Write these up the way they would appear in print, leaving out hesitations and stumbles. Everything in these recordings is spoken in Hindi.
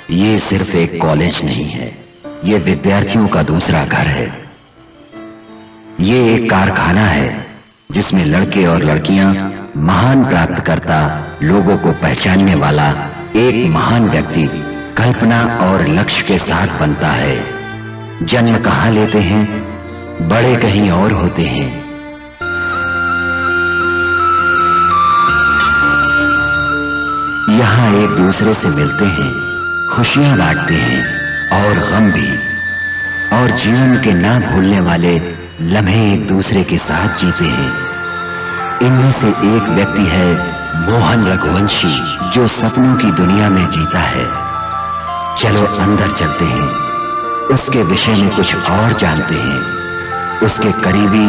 ये सिर्फ एक कॉलेज नहीं है, ये विद्यार्थियों का दूसरा घर है। ये एक कारखाना है जिसमें लड़के और लड़कियां महान प्राप्तकर्ता, लोगों को पहचानने वाला एक महान व्यक्ति कल्पना और लक्ष्य के साथ बनता है। जन्म कहां लेते हैं, बड़े कहीं और होते हैं। यहां एक दूसरे से मिलते हैं, खुशियां बांटते हैं और गम भी, और जीवन के ना भूलने वाले लम्हे एक दूसरे के साथ जीते हैं। इनमें से एक व्यक्ति है मोहन रघुवंशी, जो सपनों की दुनिया में जीता है। चलो अंदर चलते हैं, उसके विषय में कुछ और जानते हैं, उसके करीबी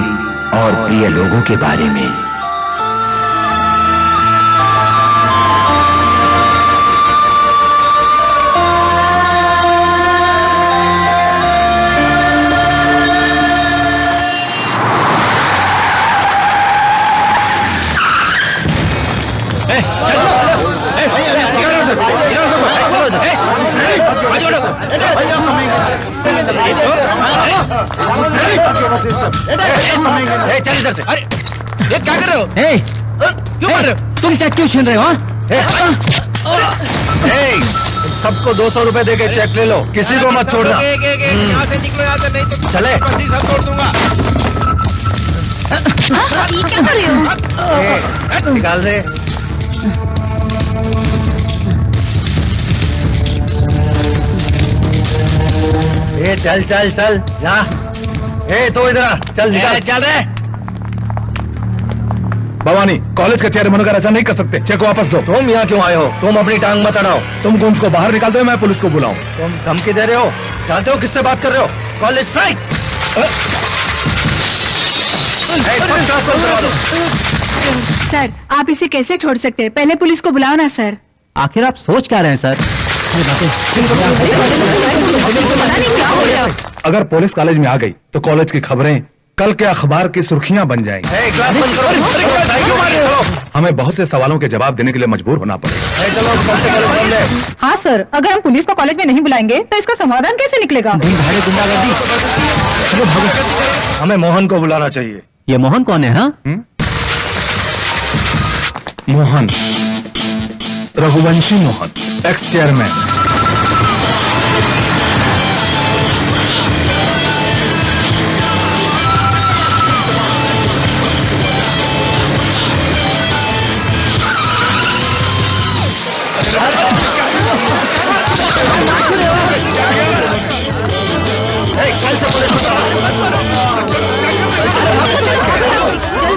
और प्रिय लोगों के बारे में। चल इधर से। अरे ये क्या कर रहे हो? क्यों कर रहे हो? तुम चेक क्यों छीन रहे हो? सबको 200 रुपए देके चेक ले लो, किसी को मत छोड़ना। यहाँ से निकलो, यहाँ से, नहीं तो चले। सब तोड़ दूंगा। ये क्या कर रहे हो? निकाल दे। चल चल चल जा। तो इधर आ, चल निकाल। चल रहे। भवानी, कॉलेज का चेयरमैन होकर ऐसा नहीं कर सकते। चेक वापस दो। तुम यहाँ क्यों आए हो? तुम अपनी टांग मत अड़ाओ। तुम गुंज को बाहर निकाल दो, मैं पुलिस को बुलाऊं। तुम धमकी दे रहे हो? जानते हो किससे बात कर रहे हो? College strike. सब क्लास बंद करवा दो। सर, आप इसे कैसे छोड़ सकते हैं? पहले पुलिस को बुलाओ ना सर। आखिर आप सोच क्या रहे हैं सर? अगर पुलिस कॉलेज में आ गई तो कॉलेज की खबरें कल के अखबार की सुर्खियां बन जाएंगी। क्लास बंद करो। हमें बहुत से सवालों के जवाब देने के लिए मजबूर होना पड़ेगा। चलो। हाँ सर, अगर हम पुलिस को कॉलेज में नहीं बुलाएंगे तो इसका समाधान कैसे निकलेगा? हमें मोहन को बुलाना चाहिए। ये मोहन कौन है? हाँ, मोहन, रघुवंशी मोहन, एक्स चेयरमैन।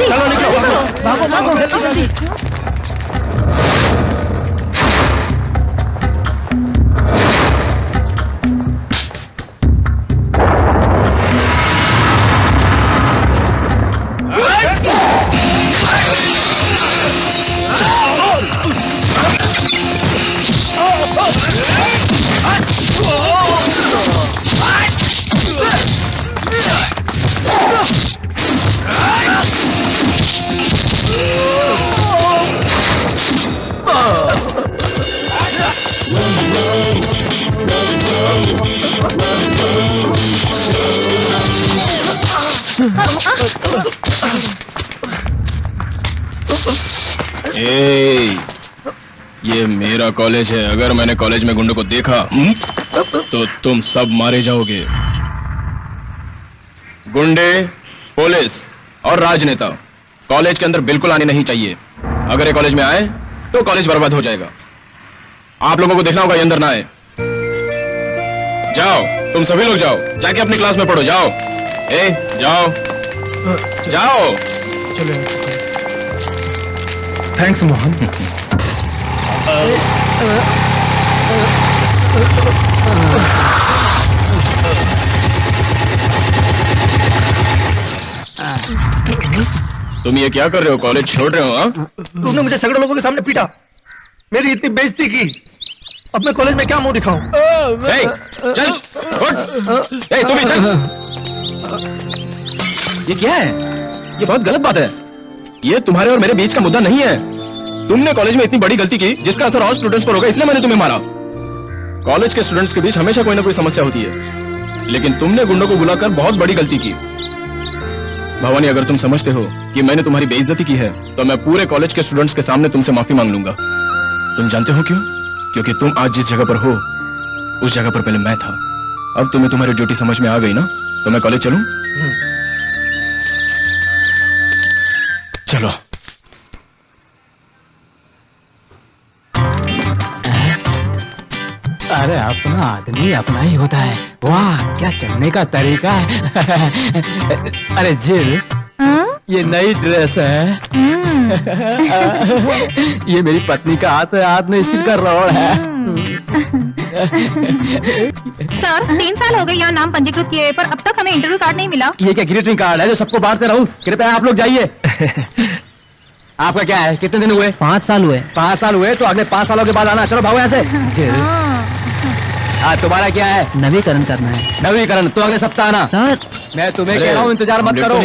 चलो निकलो, भागो भागो जल्दी। ये मेरा कॉलेज है। अगर मैंने कॉलेज में गुंडों को देखा तो तुम सब मारे जाओगे। गुंडे, पुलिस और राजनेता कॉलेज के अंदर बिल्कुल आने नहीं चाहिए। अगर ये कॉलेज में आए तो कॉलेज बर्बाद हो जाएगा। आप लोगों को देखना होगा ये अंदर ना आए। जाओ, तुम सभी लोग जाओ, जाके अपनी क्लास में पढ़ो। जाओ, जाओ जाओ। चलो। थैंक्स मोहन। तुम ये क्या कर रहे हो? कॉलेज छोड़ रहे हो? तुमने मुझे सैकड़ों लोगों के सामने पीटा, मेरी इतनी बेइज्जती की, अब मैं कॉलेज में क्या मुंह दिखाऊं? चल, तुम ही चल। ये क्या है? ये बहुत गलत बात है। ये तुम्हारे और मेरे बीच का मुद्दा नहीं है। तुमने कॉलेज में इतनी बड़ी गलती की जिसका असर और स्टूडेंट्स पर होगा, इसलिए मैंने तुम्हें मारा। कॉलेज के स्टूडेंट्स के बीच हमेशा कोई ना कोई समस्या होती है, लेकिन तुमने गुंडों को बुलाकर बहुत बड़ी गलती की। भवानी, अगर तुम समझते हो कि मैंने तुम्हारी बेइज्जती की है तो मैं पूरे कॉलेज के स्टूडेंट्स के सामने तुमसे माफी मांग लूंगा। तुम जानते हो क्यों? क्योंकि तुम आज जिस जगह पर हो उस जगह पर पहले मैं था। अब तुम्हें तुम्हारी ड्यूटी समझ में आ गई ना, तो मैं कॉलेज चलूं? चलो। अरे अपना आदमी अपना ही होता है। वाह क्या चलने का तरीका है। अरे जिल, ये नई ड्रेस है। ये मेरी पत्नी का हाथ है, हाथ में स्टील का रॉड है। सर 3 साल हो गए यहाँ नाम पंजीकृत किए, पर अब तक हमें इंटरव्यू कार्ड नहीं मिला। ये क्या ग्रीटिंग कार्ड है जो सबको बांटते रहूं? कृपया आप लोग जाइए। आपका क्या है? कितने दिन हुए? 5 साल हुए। 5 साल हुए तो अगले 5 सालों के बाद आना। चलो भागो यहाँ से। हाँ, तुम्हारा क्या है? नवीकरण करना है। नवीकरण तो अगले सप्ताह आना। सर मैं तुम्हें कह रहा हूँ इंतजार मत करो।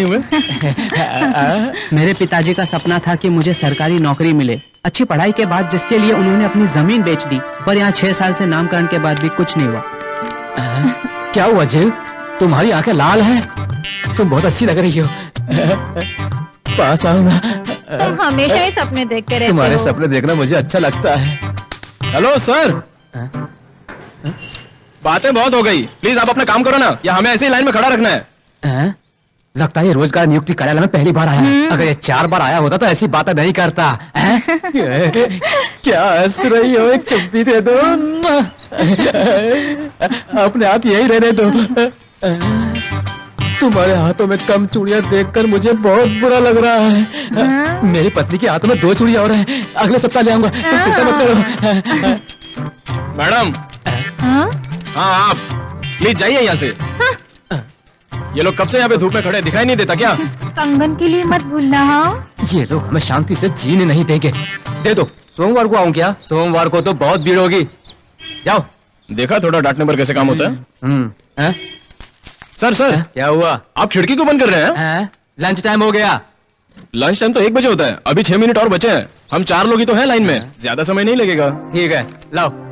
मेरे पिताजी का सपना था कि मुझे सरकारी नौकरी मिले, अच्छी पढ़ाई के बाद, जिसके लिए उन्होंने अपनी जमीन बेच दी। पर यहाँ 6 साल से नामकरण के बाद भी कुछ नहीं हुआ। क्या हुआ जिल? तुम्हारी आंखें लाल हैं। तुम बहुत अच्छी लग रही हो। पास आओ ना। तुम हमेशा ही सपने देखते रहते हो। तुम्हारे सपने देखना मुझे अच्छा लगता है। हेलो सर, बातें बहुत हो गई, प्लीज आप अपना काम करो ना, या हमें ऐसे ही लाइन में खड़ा रखना है। लगता है ये रोजगार नियुक्ति कार्यालय में पहली बार आया है। अगर ये 4 बार आया होता तो ऐसी बातें नहीं करता। क्या हंस रही हो? एक चुप्पी दे दो। अपने हाथ यही रहने दो। तुम्हारे हाथों में कम चूड़ियां देखकर मुझे बहुत बुरा लग रहा है। मेरी पत्नी के हाथों में 2 चूड़ियां और हैं। अगले सप्ताह ले आऊंगा। तुम चिंता मत करो। मैडम, हाँ आप प्लीज जाइए यहाँ से। ये लोग कब से यहाँ पे धूप में खड़े, दिखाई नहीं देता क्या? कंगन के लिए मत भूलना। हाँ, ये लोग हमें शांति से जीने नहीं देंगे। दे दो। सोमवार को आऊं क्या? सोमवार को तो बहुत भीड़ होगी। जाओ। देखा थोड़ा डांटने पर कैसे काम होता है। सर सर, क्या हुआ? आप खिड़की क्यों बंद कर रहे हैं? लंच टाइम हो गया। लंच टाइम तो 1 बजे होता है, अभी 6 मिनट और बचे हैं। हम 4 लोग ही तो हैं लाइन में, ज्यादा समय नहीं लगेगा। ठीक है, लाओ।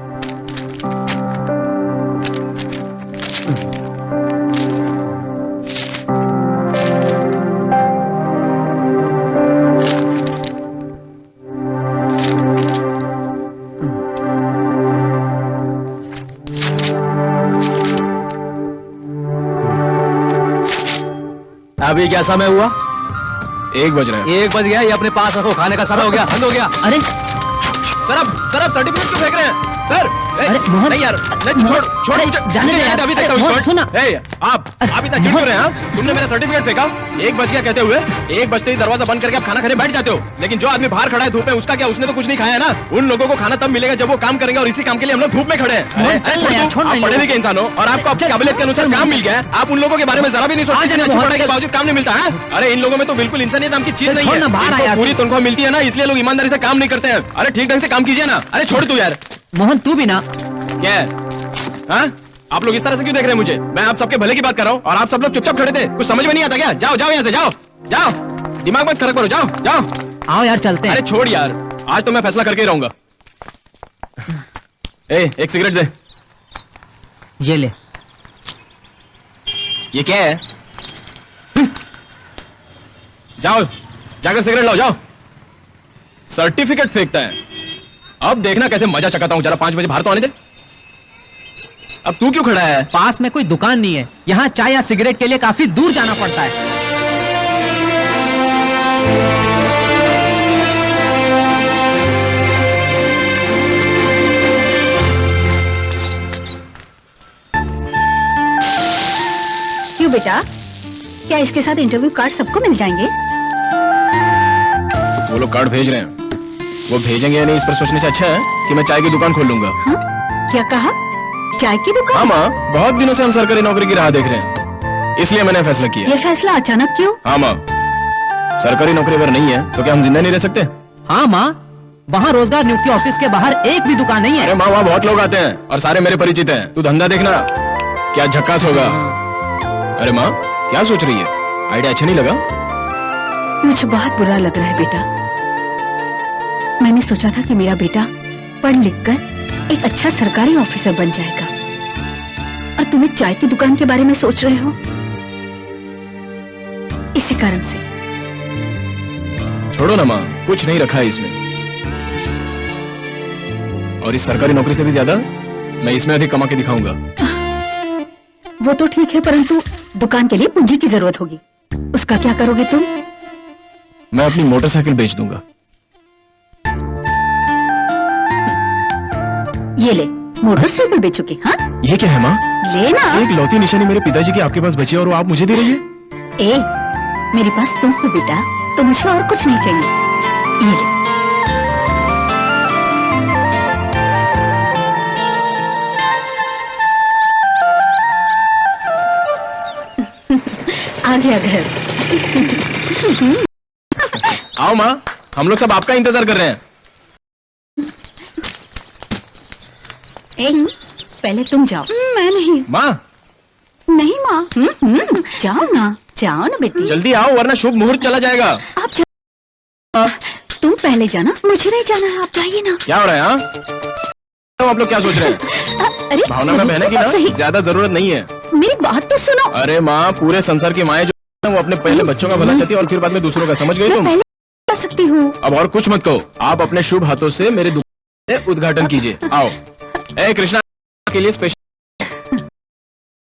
अभी क्या समय हुआ? 1 बज रहा है। 1 बज गया। ये अपने पास रखो, खाने का समय हो गया, बंद हो गया। अरे सर आप सर्टिफिकेट क्यों फेंक रहे हैं? सर अरे मोहन, नहीं यार, नहीं, छोड़ मुझे, जाने दे यार। अभी अरे, तक मोहन, सुना। आप इतना चिढ़ क्यों रहे हैं? तुमने मेरा सर्टिफिकेट फेंका। 1 बज गया कहते हुए 1 बजते ही दरवाजा बंद करके आप खाना खाने बैठ जाते हो। लेकिन जो आदमी बाहर खड़ा है धूप में, उसका क्या? उसने तो कुछ नहीं खाया ना। उन लोगों को खाना तब मिलेगा जब वो काम करेंगे, और इसी काम के लिए हम लोग धूप में खड़े हैं। आप पढ़े लिखे इंसान हो और आपको अपनी काबिलियत के अनुसार काम मिल गया है। आप उन लोगों के बारे में जरा भी नहीं सोचते, अच्छी पढ़ाई के बावजूद काम नहीं मिलता है। अरे इन लोगों में तो बिल्कुल इंसानियत नाम की चीज नहीं है। इनको पूरी तनख्वाह मिलती है ना, इसलिए लोग ईमानदारी से काम नहीं करते हैं। अरे ठीक ढंग से काम कीजिए ना। अरे छोड़ तू यार। मोहन तू भी ना। क्या है? हाँ? आप लोग इस तरह से क्यों देख रहे हैं मुझे? मैं आप सबके भले की बात कर रहा हूँ और आप सब लोग चुपचाप खड़े थे। कुछ समझ में नहीं आता क्या? जाओ जाओ यहाँ से, जाओ। दिमाग मत खराब करो, जाओ। आओ यार चलते हैं। अरे छोड़ यार, आज तो मैं फैसला करके ही रहूंगा। एक सिगरेट दे। ये ले। ये क्या है? जाओ जाकर सिगरेट लाओ, जाओ। सर्टिफिकेट फेंकता है। अब देखना कैसे मजा चकाता हूं। जरा 5 बजे बाहर तो आने दे। अब तू क्यों खड़ा है? पास में कोई दुकान नहीं है। यहाँ चाय या सिगरेट के लिए काफी दूर जाना पड़ता है। क्यों बेटा, क्या इसके साथ इंटरव्यू कार्ड सबको मिल जाएंगे? वो लोग कार्ड भेज रहे हैं, वो भेजेंगे या नहीं इस पर सोचने से अच्छा है कि मैं चाय की दुकान खोल लूंगा। क्या कहा? चाय की दुकान? हाँ माँ, बहुत दिनों से हम सरकारी नौकरी की राह देख रहे हैं, इसलिए मैंने फैसला किया। ये फैसला अचानक क्यों? हाँ माँ, सरकारी नौकरी अगर नहीं है तो क्या हम जिंदा नहीं रह सकते? हाँ माँ, वहाँ रोजगार नियुक्ति ऑफिस के बाहर एक भी दुकान नहीं है। अरे माँ, वहाँ बहुत लोग आते हैं और सारे मेरे परिचित हैं। तू धंधा देखना क्या झक्कास होगा। अरे माँ क्या सोच रही है? आइडिया अच्छा नहीं लगा? मुझे बहुत बुरा लग रहा है बेटा। मैंने सोचा था कि मेरा बेटा पढ़ लिख कर एक अच्छा सरकारी ऑफिसर बन जाएगा। और तुम एक चाय की दुकान के बारे में सोच रहे हो, इसी कारण से। छोड़ो ना माँ, कुछ नहीं रखा है इसमें। और इस सरकारी नौकरी से भी ज्यादा मैं इसमें अधिक कमा के दिखाऊंगा। वो तो ठीक है, परंतु दुकान के लिए पूंजी की जरूरत होगी। उसका क्या करोगे तुम? मैं अपनी मोटरसाइकिल बेच दूंगा। ये ले, मोटरसाइकिल बेचोगे? हाँ, ये क्या है माँ? लेना। एक लौती निशानी मेरे पिताजी की आपके पास बची है और वो आप मुझे दे रही है। ए, मेरे पास तुम हो बेटा, तो मुझे और कुछ नहीं चाहिए। ये ले। आ गया घर। आओ माँ, हम लोग सब आपका इंतजार कर रहे हैं। पहले तुम जाओ। मैं नहीं। माँ नहीं माँ। जाओ ना, जाओ ना बेटी। जल्दी आओ वरना शुभ मुहूर्त चला जाएगा। आप जाओ। तुम पहले जाना, मुझे नहीं जाना है। आप जाइए ना। क्या हो रहा है? हाँ, आप लोग क्या सोच रहे हैं? अरे भावना में बहने की सही। ना ज्यादा जरूरत नहीं है। मेरी बात तो सुनो। अरे माँ, पूरे संसार की माएं जो है, वो अपने पहले बच्चों का भला चाहती है और फिर बाद में दूसरों का। समझ गई मैं तुम? पहले जा सकती हूँ। अब और कुछ मत कहो। आप अपने शुभ हाथों से मेरे दुकान का उद्घाटन कीजिए। आओ। ए कृष्णा के लिए स्पेशल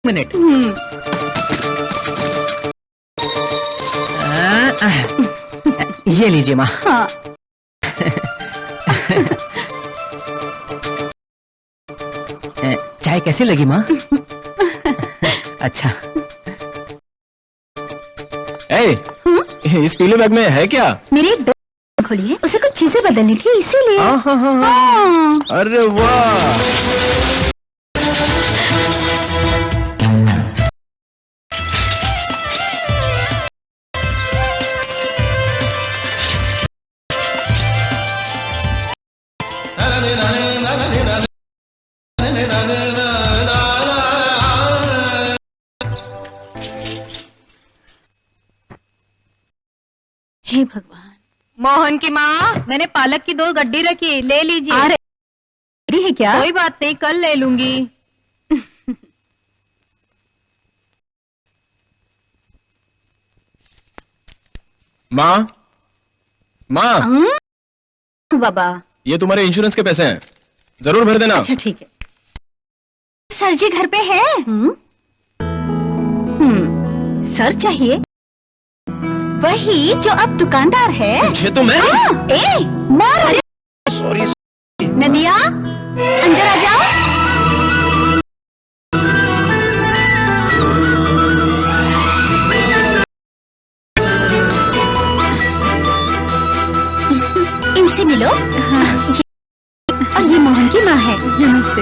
मिनट। ये लीजिए माँ। हाँ। चाय कैसी लगी माँ? अच्छा। ए, इस पीले बैग में है क्या? मेरी एक दोस्त खोली है, उसे कुछ चीजें बदलनी थी, इसीलिए। हाँ। अरे वाह, हे भगवान। मोहन की माँ, मैंने पालक की 2 गड्डी रखी, ले लीजिए। आ रही है क्या? कोई बात नहीं, कल ले लूंगी। माँ माँ, बाबा। ये तुम्हारे इंश्योरेंस के पैसे हैं, जरूर भर देना। अच्छा ठीक है। सर जी घर पे है? सर चाहिए? वही जो अब दुकानदार है। मुझे तो मैं ए, मार। अरे सॉरी। नदिया, अंदर आ जाओ। इनसे मिलो। और ये मोहन की माँ है। नमस्ते।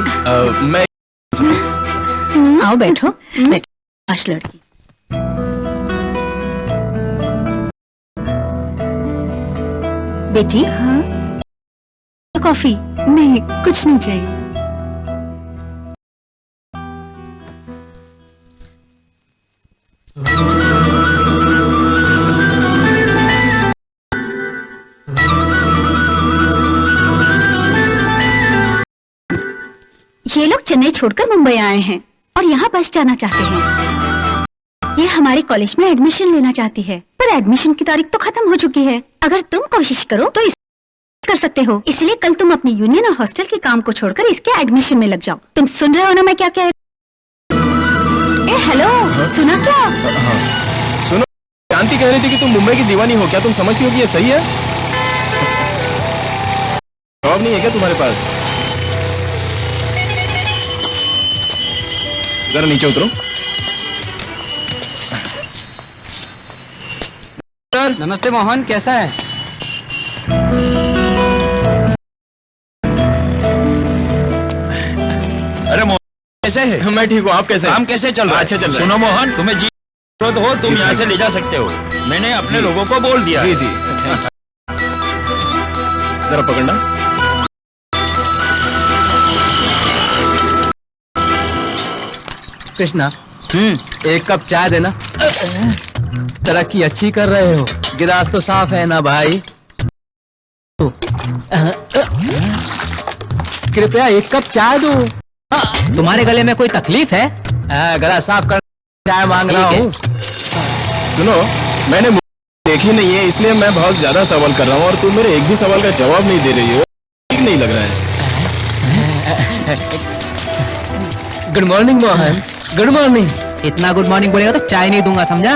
मैं आओ बैठो। बैठो। आज लड़की। बेटी। हाँ? कॉफी? नहीं, कुछ नहीं चाहिए। ये लोग चेन्नई छोड़कर मुंबई आए हैं और यहाँ बस जाना चाहते हैं। ये हमारे कॉलेज में एडमिशन लेना चाहती है, पर एडमिशन की तारीख तो खत्म हो चुकी है। अगर तुम कोशिश करो तो कर सकते हो। इसलिए कल तुम अपनी यूनियन और हॉस्टल के काम को छोड़कर इसके एडमिशन में लग जाओ। तुम सुन रहे हो ना मैं क्या कह रही? ए हेलो, सुना क्या? सुनो, शांति कह रही थी कि तुम मुंबई की दीवानी हो। क्या तुम समझती हो कि ये सही है? जवाब नहीं है क्या तुम्हारे पास? जरा नीचे उतरो। नमस्ते मोहन, कैसा है? अरे मोहन कैसे है? मैं ठीक हूँ, आप कैसे? काम कैसे चल रहा है? अच्छा चल रहा है। सुनो मोहन, तुम्हें जी जरूरत हो तुम यहाँ से ले जा सकते हो। मैंने अपने लोगों को बोल दिया। जी जी। जरा पकड़ना। कृष्णा, एक कप चाय देना। तरक्की अच्छी कर रहे हो, गिलास तो साफ है ना भाई? कृपया एक कप चाय दो। तुम्हारे गले में कोई तकलीफ है? गला साफ कर, चाय मांग रहा हूँ। सुनो, मैंने देखी नहीं है इसलिए मैं बहुत ज्यादा सवाल कर रहा हूँ और तुम मेरे एक भी सवाल का जवाब नहीं दे रही हो, ठीक नहीं लग रहा है। Good morning Mohan. Good morning. इतना गुड मॉर्निंग बोलेगा तो चाय नहीं दूंगा, समझा?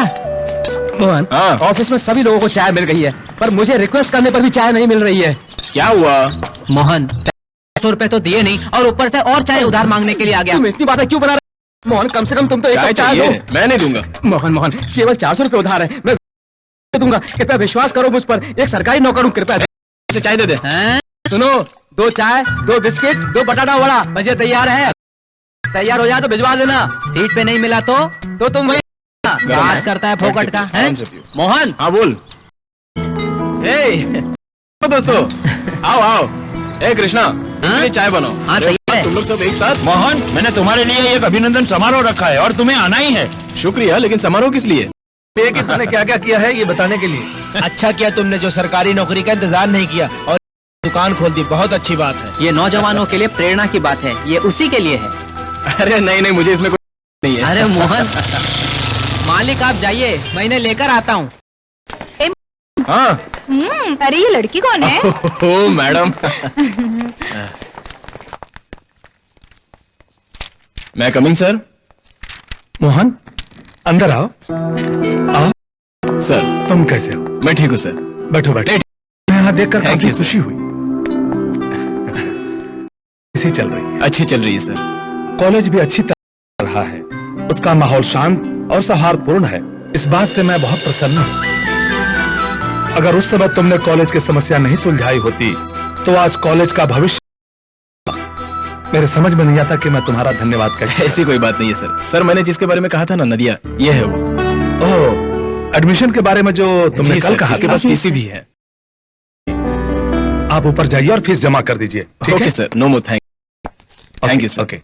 मोहन, ऑफिस में सभी लोगों को चाय मिल गई है, पर मुझे रिक्वेस्ट करने पर भी चाय नहीं मिल रही है। क्या हुआ? मोहन, 100 रुपए तो दिए नहीं और ऊपर से और चाय उधार मांगने के लिए आ गया। तुम इतनी बातें क्यों बना रहे? मोहन, कम से कम तुम तो एक कप चाय दो। मैं नहीं दूंगा। मोहन, केवल 400 रुपए उधार है, मैं दूंगा। कृपया विश्वास करो मुझ पर, एक सरकारी नौकर हूँ, कृपया चाय दे दे। सुनो, 2 चाय, 2 बिस्किट, 2 बटाटा वड़ा, बजे तैयार है। तैयार हो जाए तो भिजवा देना। सीट पे नहीं मिला तो तुम वही बात करता है फोकट का, है? मोहन। हाँ बोल। दोस्तों, आओ। ए कृष्णा, चाय बनाओ। हाँ तैयार है। तुम लोग सब एक साथ। मोहन, मैंने तुम्हारे लिए एक अभिनंदन समारोह रखा है और तुम्हें आना ही है। शुक्रिया, लेकिन समारोह किस लिए? ये कि तुमने क्या क्या किया है ये बताने के लिए। अच्छा किया तुमने जो सरकारी नौकरी का इंतजार नहीं किया और दुकान खोल दी, बहुत अच्छी बात है। ये नौजवानों के लिए प्रेरणा की बात है, ये उसी के लिए है। अरे नहीं, मुझे इसमें कोई नहीं है। अरे मोहन, मालिक आप जाइए, मैं इन्हें लेकर आता हूँ। हाँ। अरे ये लड़की कौन है? ओ मैडम। मैं कमिंग सर। मोहन, अंदर आओ। सर, तुम कैसे हो? मैं ठीक हूँ सर। बैठो। मैं यहाँ देखकर काफी खुशी हुई। इसी चल रही है। अच्छी चल रही है सर। कॉलेज भी अच्छी तरह रहा है, उसका माहौल शांत और सौहार्दपूर्ण है, इस बात से मैं बहुत प्रसन्न हूँ। अगर उस समय तुमने कॉलेज की समस्या नहीं सुलझाई होती तो आज कॉलेज का भविष्य मेरे समझ में नहीं आता कि मैं तुम्हारा धन्यवाद कैसे। ऐसी कोई बात नहीं है सर। सर, मैंने जिसके बारे में कहा था ना, नदिया, ये है वो। ओह, एडमिशन के बारे में जो तुमने कल कहा, इसके पास टीसी भी है। आप ऊपर जाइए और फीस जमा कर दीजिए। Okay sir, no more thank you sir. Okay.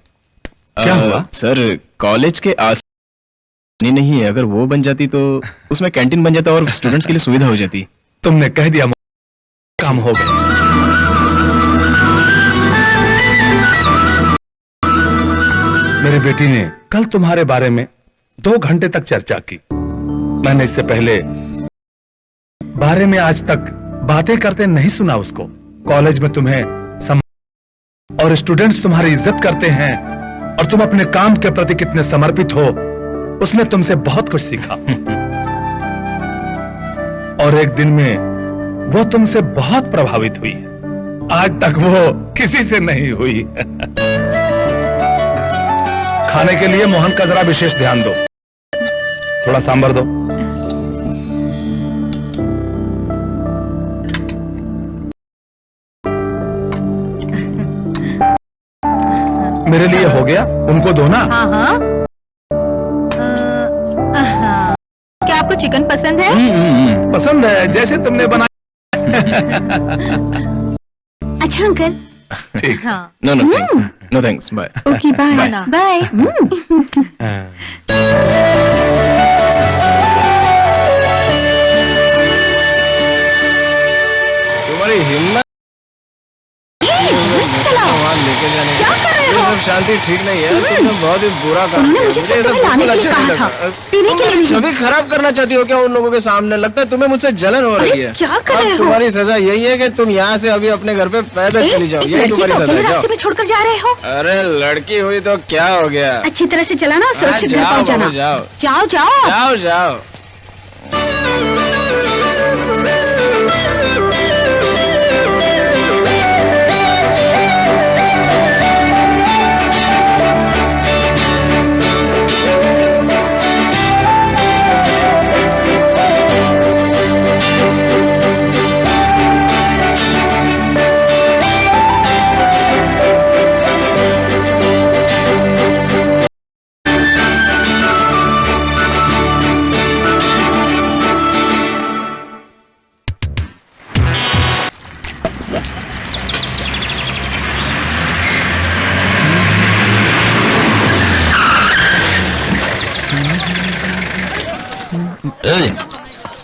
क्या हुआ? सर, कॉलेज के आस नहीं है, अगर वो बन जाती तो उसमें कैंटीन बन जाता और स्टूडेंट्स के लिए सुविधा हो जाती। तुमने कह दिया, काम हो गया। मेरी बेटी ने कल तुम्हारे बारे में 2 घंटे तक चर्चा की। मैंने इससे पहले बारे में आज तक बातें करते नहीं सुना उसको। कॉलेज में तुम्हें और स्टूडेंट्स तुम्हारी इज्जत करते हैं और तुम अपने काम के प्रति कितने समर्पित हो, उसने तुमसे बहुत कुछ सीखा। और एक दिन में वो तुमसे बहुत प्रभावित हुई। आज तक वो किसी से नहीं हुई। खाने के लिए मोहन का जरा विशेष ध्यान दो। थोड़ा सांभर दो। मेरे लिए हो गया, उनको दो ना। हाँ। क्या आपको चिकन पसंद है? पसंद है, जैसे तुमने बनाया। अच्छा अंकल। ठीक। हाँ। No thanks, bye. Okay bye. Bye. तुम्हारी हिम्मत लेके जाने क्या कर रहे हो? ये सब शांति ठीक नहीं है। तुमने बहुत ही बुरा काम उन्होंने किया। मुझे मुझे ये सब सब लाने बिल्कुल के लिए अच्छा नहीं कहा था, लगा। पीने के लिए नहीं। छवि खराब करना चाहती हो क्या उन लोगों के सामने? लगता है तुम्हें मुझसे जलन हो रही है। क्या कर रहे हो? तुम्हारी सजा यही है कि तुम यहाँ से अभी अपने घर पे पैदल चली जाओ। यही तुम्हारी सजा है। रास्ते में छोड़कर जा रहे हो? अरे लड़की हुई तो क्या हो गया? अच्छी तरह से चलाना और सुरक्षित घर जाओ पहुंच जाना। बाबू, जाओ। जाओ जाओ। जाओ जाओ।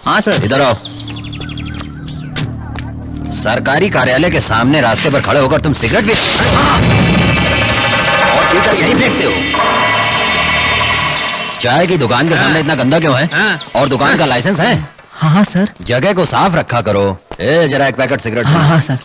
हाँ सर, इधर आओ। सरकारी कार्यालय के सामने रास्ते पर खड़े होकर तुम सिगरेट भी और पीकर यहीं फेंकते हो। चाय की दुकान के सामने इतना गंदा क्यों है? और दुकान का लाइसेंस है? हाँ हाँ सर। जगह को साफ रखा करो। जरा एक पैकेट सिगरेट। हाँ हाँ सर।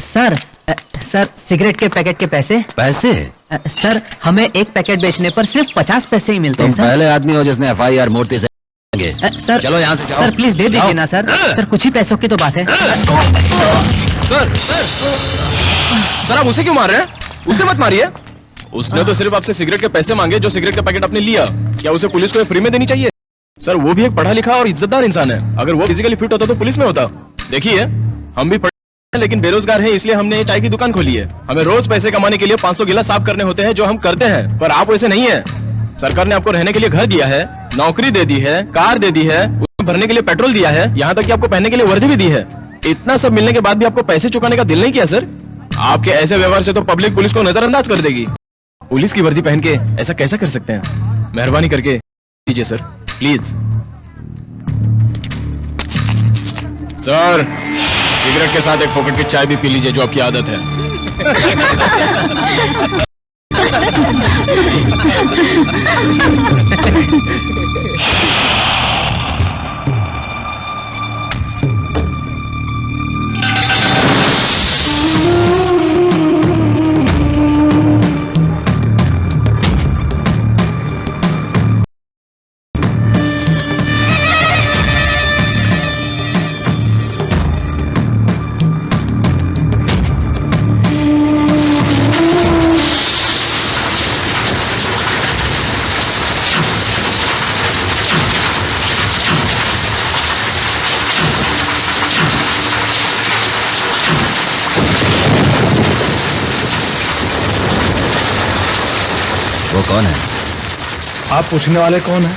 सर सर सिगरेट के पैकेट के पैसे। पैसे? सर हमें एक पैकेट बेचने पर सिर्फ 50 पैसे ही मिलते हैं तुम पहले आदमी हो जिसने FIR मूर्ति से सर। चलो यहाँ से जाओ। सर प्लीज दे दीजिए ना सर। सर कुछ ही पैसों की तो बात है। सर सर आप उसे क्यों मार रहे हैं? उसे मत मारिए। उसने तो सिर्फ आपसे सिगरेट के पैसे मांगे जो सिगरेट का पैकेट आपने लिया। क्या उसे पुलिस को फ्री में देनी चाहिए? सर वो भी एक पढ़ा लिखा और इज्जतदार इंसान है। अगर वो फिजिकली फिट होता तो पुलिस में होता। देखिए हम भी लेकिन बेरोजगार हैं, इसलिए हमने चाय की दुकान खोली है। हमें रोज पैसे कमाने के लिए 500 गिलास साफ करने होते हैं, जो हम करते हैं। पर आप वैसे नहीं है। सरकार ने आपको रहने के लिए घर दिया है, नौकरी दे दी है, कार दे दी है, उसमें भरने के लिए पेट्रोल दिया है, यहाँ तक कि आपको पहनने के लिए वर्दी भी दी है। इतना सब मिलने के बाद भी आपको पैसे चुकाने का दिल नहीं किया सर? आपके ऐसे व्यवहार से तो पब्लिक पुलिस को नजरअंदाज कर देगी। पुलिस की वर्दी पहन के ऐसा कैसा कर सकते हैं? मेहरबानी करके कीजिए सर, प्लीज। सर सिगरेट के साथ एक फोकट की चाय भी पी लीजिए, जो आपकी आदत है। वो कौन है? आप पूछने वाले कौन है?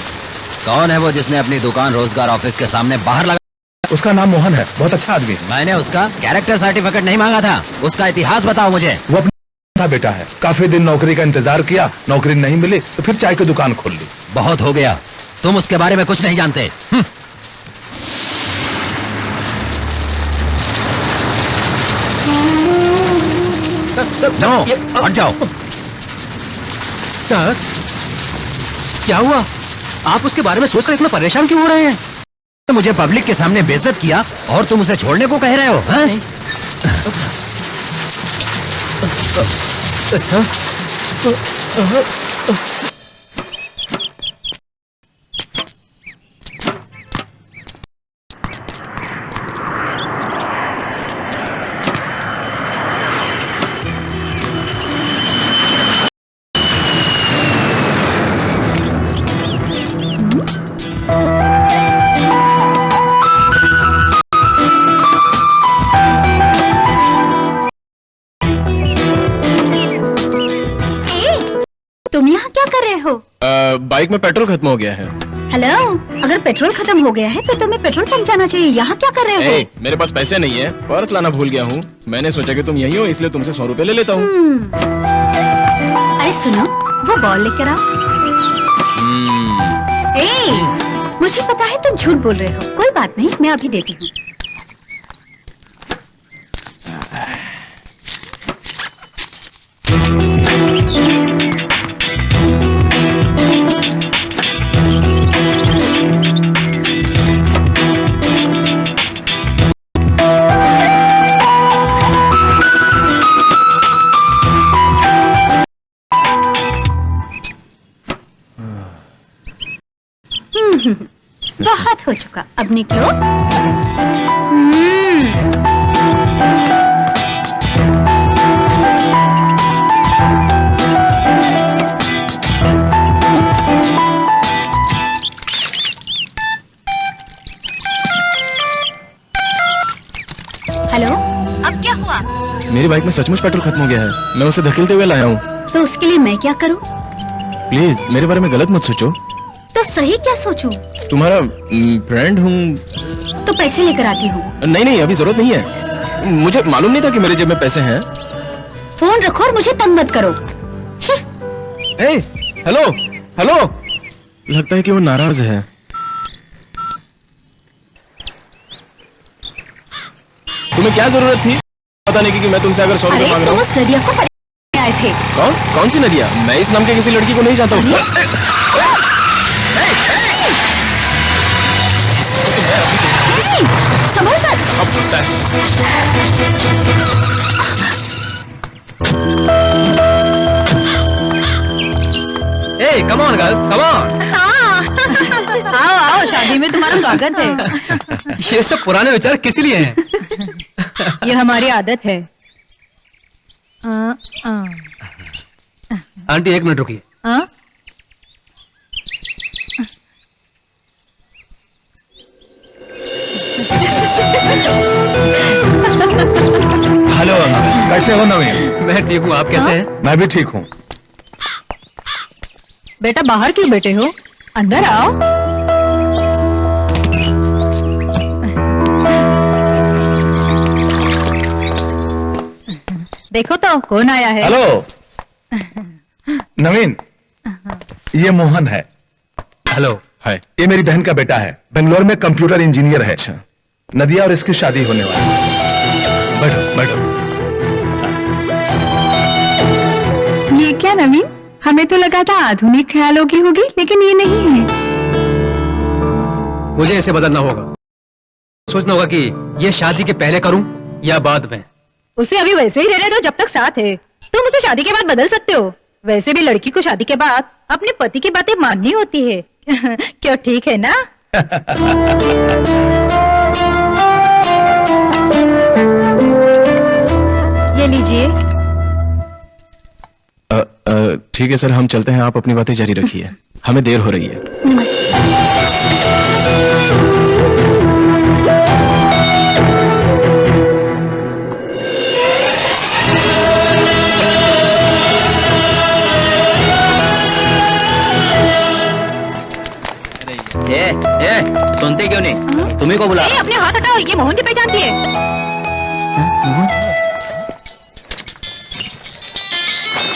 कौन है वो जिसने अपनी दुकान रोजगार ऑफिस के सामने बाहर लगा? उसका नाम मोहन है, बहुत अच्छा आदमी है। मैंने उसका कैरेक्टर सर्टिफिकेट नहीं मांगा था, उसका इतिहास बताओ मुझे। वो अपना बेटा है, काफी दिन नौकरी का इंतजार किया, नौकरी नहीं मिली तो फिर चाय की दुकान खोल ली। बहुत हो गया, तुम उसके बारे में कुछ नहीं जानते। सर नो, हट जाओ। सर क्या हुआ? आप उसके बारे में सोचकर इतना परेशान क्यों हो रहे हैं? मुझे पब्लिक के सामने बेइज्जत किया और तुम उसे छोड़ने को कह रहे हो? सर तुम यहाँ क्या कर रहे हो? बाइक में पेट्रोल खत्म हो गया है। हेलो, अगर पेट्रोल खत्म हो गया है तो तुम्हें पेट्रोल पंप जाना चाहिए। यहाँ क्या कर रहे हो? मेरे पास पैसे नहीं है, पर्स लाना भूल गया हूँ। मैंने सोचा कि तुम यही हो, इसलिए तुमसे 100 रुपए ले लेता हूँ। अरे सुनो, वो बॉल लेकर आओ। मुझे पता है तुम झूठ बोल रहे हो। कोई बात नहीं, मैं अभी देती हूँ। बहुत हो चुका, अब निकलो। हेलो, अब क्या हुआ? मेरी बाइक में सचमुच पेट्रोल खत्म हो गया है। मैं उसे धकेलते हुए लाया हूँ। तो उसके लिए मैं क्या करूँ? प्लीज मेरे बारे में गलत मत सोचो। तो सही क्या सोचूं? तुम्हारा फ्रेंड हूँ। तो पैसे लेकर आती हूँ। नहीं नहीं, अभी जरूरत नहीं है। मुझे मालूम नहीं था कि मेरे जेब में पैसे हैं। फोन रखो और मुझे तंग मत करो। हेलो हेलो, लगता है कि वो नाराज है। तुम्हें क्या जरूरत थी बताने की कि मैं तुमसे अगर 100 रुपए अरे मांग रहा तुम हूँ? उस नदिया को पकड़ने आए थे। कौन सी नदिया? मैं इस नाम के किसी लड़की को नहीं जानता हूँ। संभल कर। Hey, come on girls, come on. आओ आओ, शादी में तुम्हारा स्वागत है। ये सब पुराने विचार किस लिए हैं? ये हमारी आदत है। आंटी 1 मिनट रुकिए। हेलो, कैसे हो नवीन? मैं ठीक हूँ, आप कैसे हैं? मैं भी ठीक हूँ। बेटा बाहर क्यों बैठे हो? अंदर आओ। देखो तो कौन आया है। हेलो नवीन, ये मोहन है। हेलो। हाय। ये मेरी बहन का बेटा है, बेंगलोर में कंप्यूटर इंजीनियर है। अच्छा। नदिया और इसकी शादी होने वाली है। बैठो बैठो। ये क्या नवीन, हमें तो लगा था आधुनिक ख्यालों की होगी, लेकिन ये नहीं है। मुझे इसे बदलना होगा। सोचना होगा कि ये शादी के पहले करूं या बाद में। उसे अभी वैसे ही रहने दो जब तक साथ है। तुम उसे शादी के बाद बदल सकते हो। वैसे भी लड़की को शादी के बाद अपने पति की बातें माननी होती है। क्यों, ठीक है ना? ये लीजिए। ठीक है सर, हम चलते हैं। आप अपनी बातें जारी रखिए, हमें देर हो रही है। सुनते क्यों नहीं? तुम्ही को बुला। अपने हाथ हटाओ, ये मोहन की पहचानती है।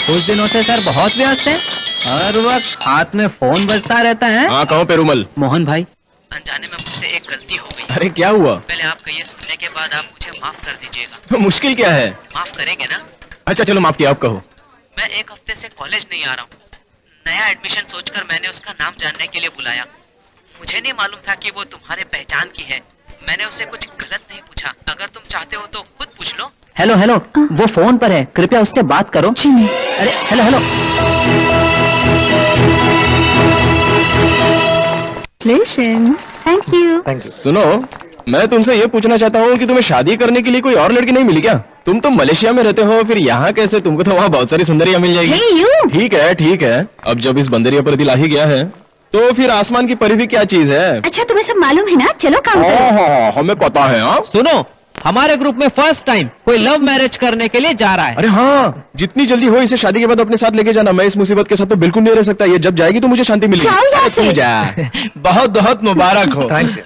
कुछ दिनों से सर बहुत व्यस्त हैं। हर वक्त हाथ में फोन बजता रहता है। हाँ, कहो पेरुमल। मोहन भाई, अनजाने में मुझसे एक गलती हो गई। अरे क्या हुआ? पहले आपका ये सुनने के बाद आप मुझे माफ कर दीजिएगा। मुश्किल क्या है? माफ करेंगे ना? अच्छा चलो, माफ किया, आप कहो। मैं 1 हफ्ते से कॉलेज नहीं आ रहा हूँ। नया एडमिशन सोचकर मैंने उसका नाम जानने के लिए बुलाया। मुझे नहीं मालूम था कि वो तुम्हारे पहचान की है। मैंने उससे कुछ गलत नहीं पूछा। अगर तुम चाहते हो तो खुद पूछ लो। हेलो हेलो, वो फोन पर है, कृपया उससे बात करो। अरे हेलो हेलो। Thank you. सुनो, मैं तुमसे ये पूछना चाहता हूँ कि तुम्हें शादी करने के लिए कोई और लड़की नहीं मिली क्या? तुम तो मलेशिया में रहते हो, फिर यहाँ कैसे? तुमको तो वहाँ बहुत सारी सुंदरियाँ मिल जाएगी। Hey, you! ठीक है ठीक है, अब जब इस बंदरिया पर दिल आ ही गया है तो फिर आसमान की परी भी क्या चीज है? अच्छा तुम्हें सब मालूम है ना? चलो काम करो। हाँ, हमें पता है। हाँ सुनो, हमारे ग्रुप में फर्स्ट टाइम कोई लव मैरिज करने के लिए जा रहा है। अरे हाँ, जितनी जल्दी हो इसे शादी के बाद अपने साथ लेके जाना। मैं इस मुसीबत के साथ तो बिल्कुल नहीं रह सकता। ये जब जाएगी तो मुझे शांति मिलेगी। जाओ यहाँ अरे से। तू जा। बहुत बहुत मुबारक हो। थैंक्स।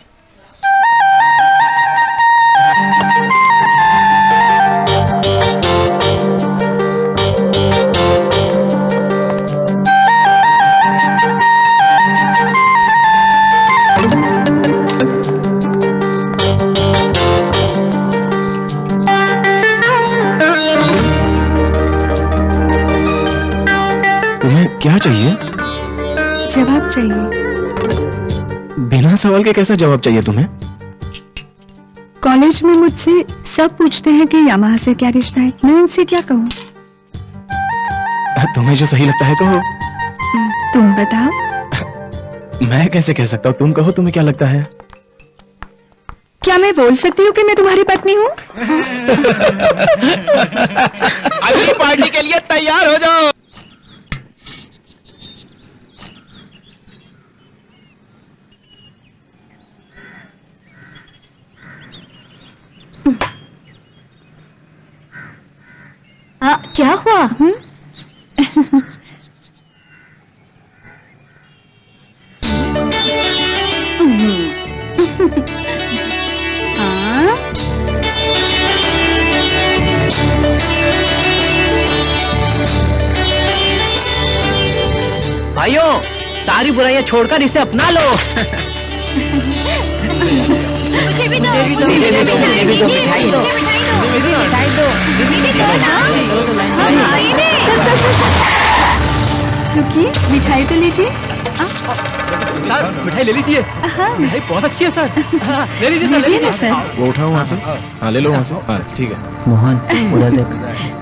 तुम्हें क्या चाहिए? जवाब चाहिए। बिना सवाल के कैसा जवाब चाहिए तुम्हें? कॉलेज में मुझसे सब पूछते हैं कि यामाहा से क्या रिश्ता है, मैं उनसे क्या कहूँ? तुम्हें जो सही लगता है कहो। तुम बताओ। मैं कैसे कह सकता हूँ? तुम कहो, तुम्हें क्या लगता है? क्या मैं बोल सकती हूँ कि मैं तुम्हारी पत्नी हूँ? अगली पार्टी के लिए तैयार हो जाओ। क्या हुआ? सारी बुराइयां छोड़कर इसे अपना लो। मुझे भी दो, मुझे भी दो, मिठाई दो, मिठाई दो, रुकिए, मिठाई तो लीजिए। सर मिठाई ले लीजिए। मिठाई बहुत अच्छी है सर। ले लीजिए सर, ले लीजिए सर। वो उठाओ वहाँ से। हाँ ले लो वहाँ से। हाँ ठीक है। मोहन उधर देख।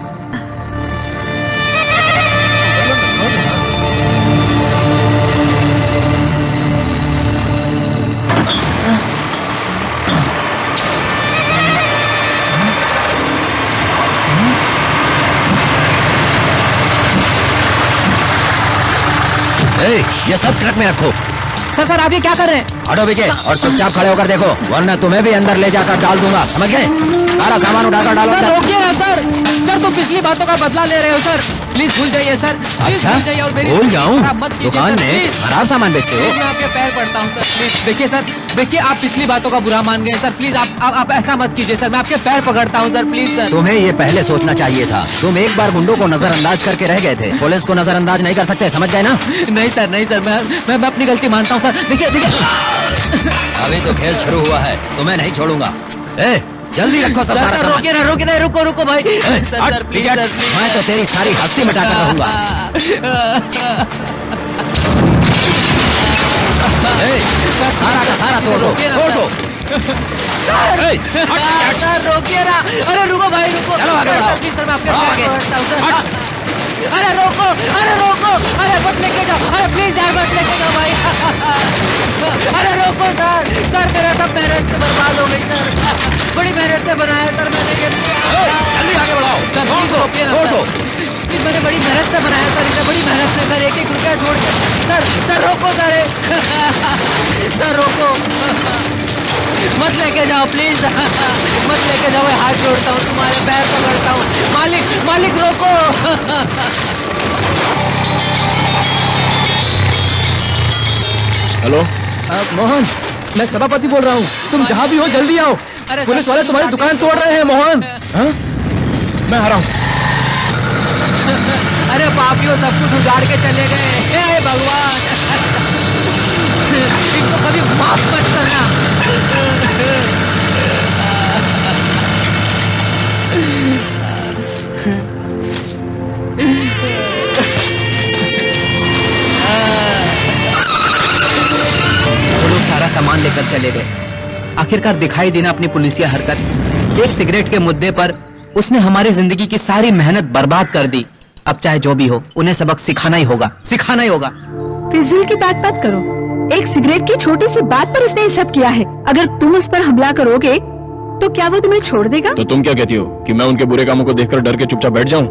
ये सब ट्रक में रखो। सर आप ये क्या कर रहे हैं? हटो पीछे और चुपचाप खड़े होकर देखो, वरना तुम्हें भी अंदर ले जाकर डाल दूंगा, समझ गए? सारा सामान उठाकर डालो। सर रोकिए ना सर। सर तुम पिछली बातों का बदला ले रहे हो सर। प्लीज भूल जाइए सर। अच्छा भूल जाइए और मेरी भूल जाऊं? खराब मत कीजिए दुकान सर, में प्लीज। खराब सामान बेचते हो? मैं आपके पैर पड़ता हूँ सर, प्लीज। देखिए सर, देखिए आप पिछली बातों का बुरा मान गए सर। प्लीज आप ऐसा मत कीजिए सर। मैं आपके पैर पकड़ता हूँ सर, प्लीज सर। तुम्हें ये पहले सोचना चाहिए था। तुम एक बार गुंडों को नजरअंदाज करके रह गए थे, पुलिस को नजरअंदाज नहीं कर सकते, समझ गए ना? नहीं सर, नहीं सर, मैं अपनी गलती मानता हूँ सर। देखिए देखिए, अभी तो खेल शुरू हुआ है, तुम्हें नहीं छोड़ूंगा। जल्दी रखो सब सारा सामान। रोकिए ना, रोकिए ना, रुको भाई। सर प्लीज सर, मैं तो तेरी सारी हस्ती मिटाकर रहूंगा। सारा का सारा तोड़ दो, तोड़ दो। सर रोकिए ना। अरे रुको भाई, रुको। चलो आगे बढ़ाओ। प्लीज सर, मैं आपके आगे बढ़ता हूँ सर। अरे रोको, अरे मत लेके जाओ। अरे प्लीज यार मत लेके जाओ भाई। अरे रोको सर मेरा सब मेहनत से बर्बाद हो गई सर। बड़ी मेहनत से बनाया सर मैंने ये। जल्दी आगे बढ़ाओ। सर प्लीज रोकिए ना सर। प्लीज मैंने बड़ी मेहनत से बनाया सर इसे, बड़ी मेहनत से सर। एक एक रुपया छोड़ के सर रोको सर। सर रोको, मत लेके जाओ प्लीज। मत लेके जाओ, मैं हाथ जोड़ता हूँ, तुम्हारे पैर पकड़ता हूँ। मालिक रोको। हेलो मोहन, मैं सभापति बोल रहा हूँ। तुम जहाँ भी हो जल्दी आओ। पुलिस वाले तुम्हारी दुकान तोड़ रहे हैं मोहन। मैं आ रहा हूँ। अरे पापियों, सब कुछ उजाड़ के चले गए। हे भगवान, इनको कभी माफ मत करना। वो लोग सारा सामान लेकर चले गए। आखिरकार दिखाई देना अपनी पुलिसिया हरकत। एक सिगरेट के मुद्दे पर उसने हमारी जिंदगी की सारी मेहनत बर्बाद कर दी। अब चाहे जो भी हो, उन्हें सबक सिखाना ही होगा, सिखाना ही होगा। फिजूल की बात मत करो। एक सिगरेट की छोटी सी बात पर उसने ये सब किया है। अगर तुम उस पर हमला करोगे तो क्या वो तुम्हें छोड़ देगा? तो तुम क्या कहती हो कि मैं उनके बुरे कामों को देखकर डर के चुपचाप बैठ जाऊं?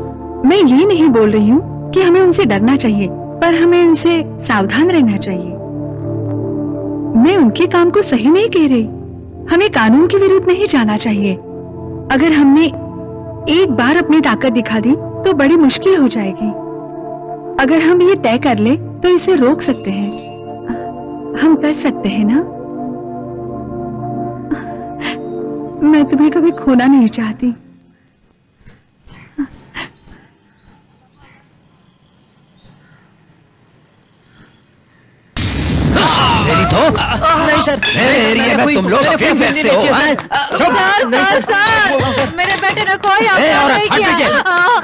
मैं ये नहीं बोल रही हूँ कि हमें उनसे डरना चाहिए, पर हमें उनसे सावधान रहना चाहिए। मैं उनके काम को सही नहीं कह रही। हमें कानून के विरुद्ध नहीं जाना चाहिए। अगर हमने एक बार अपनी ताकत दिखा दी तो बड़ी मुश्किल हो जाएगी। अगर हम ये तय कर ले तो इसे रोक सकते हैं। हम कर सकते हैं ना? मैं तुम्हें कभी खोना नहीं चाहती। मेरी तो नहीं सर, मेरे एरिया में तुम लोग अफीम बेचते हो। सर, मेरे बेटे ने कोई अपराध नहीं किया।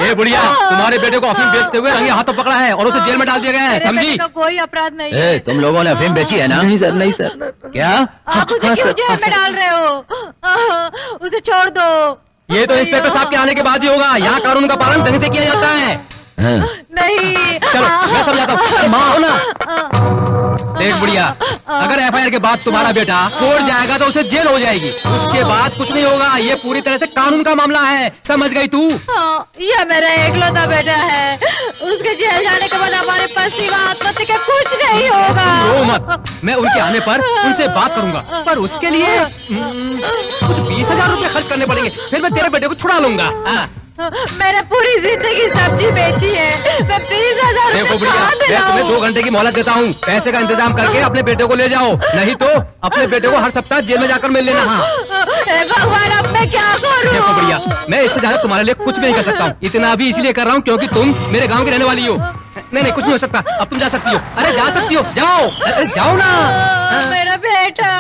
ए बुढ़िया, तुम्हारे बेटे को अफीम बेचते हुए रंगे हाथों पकड़ा है और उसे जेल में डाल दिया गया है, मेरे समझी? बेटे का कोई अपराध नहीं है। तुम लोगों ने अफीम बेची है ना? नहीं सर, नहीं सर। क्या? आप उसे क्यों जेल में डाल रहे हो? उसे छोड़ दो। ये तो इंस्पेक्टर साहब के आने के बाद ही होगा। यहाँ कानून का पालन ढंग से किया जाता है। नहीं, चलो मैं समझाता हूँ। माँ हो ना। देख बुढ़िया, अगर एफआईआर के बाद तुम्हारा बेटा कोर्ट जाएगा तो उसे जेल हो जाएगी। उसके बाद कुछ नहीं होगा। ये पूरी तरह से कानून का मामला है, समझ गई तू? ये मेरा एकलौता बेटा है। उसके जेल जाने के बाद हमारे पास सिवा आत्महत्या के कुछ नहीं होगा। रो मत, मैं उनके आने पर उनसे बात करूंगा, पर उसके लिए कुछ 20,000 रुपए खर्च करने पड़ेंगे। फिर मैं तेरे बेटे को छुड़ा लूंगा। मैंने पूरी जिंदगी सब्जी बेची है। मैं 20,000 देखो बुढ़िया, मैं तुम्हें 2 घंटे की मोहलत देता हूँ। पैसे का इंतजाम करके अपने बेटे को ले जाओ, नहीं तो अपने बेटे को हर सप्ताह जेल में जाकर मिल लेना। हाँ भगवान, अब मैं क्या करूँ? देखो बुढ़िया, मैं इससे ज्यादा तुम्हारे लिए कुछ भी नहीं कर सकता हूँ। इतना भी इसलिए कर रहा हूँ क्योंकि तुम मेरे गाँव की रहने वाली हो। नहीं नहीं कुछ नहीं हो सकता, अब तुम जा सकती हो। अरे जा सकती हो, जाओ, अरे जाओ ना। मेरा बेटा।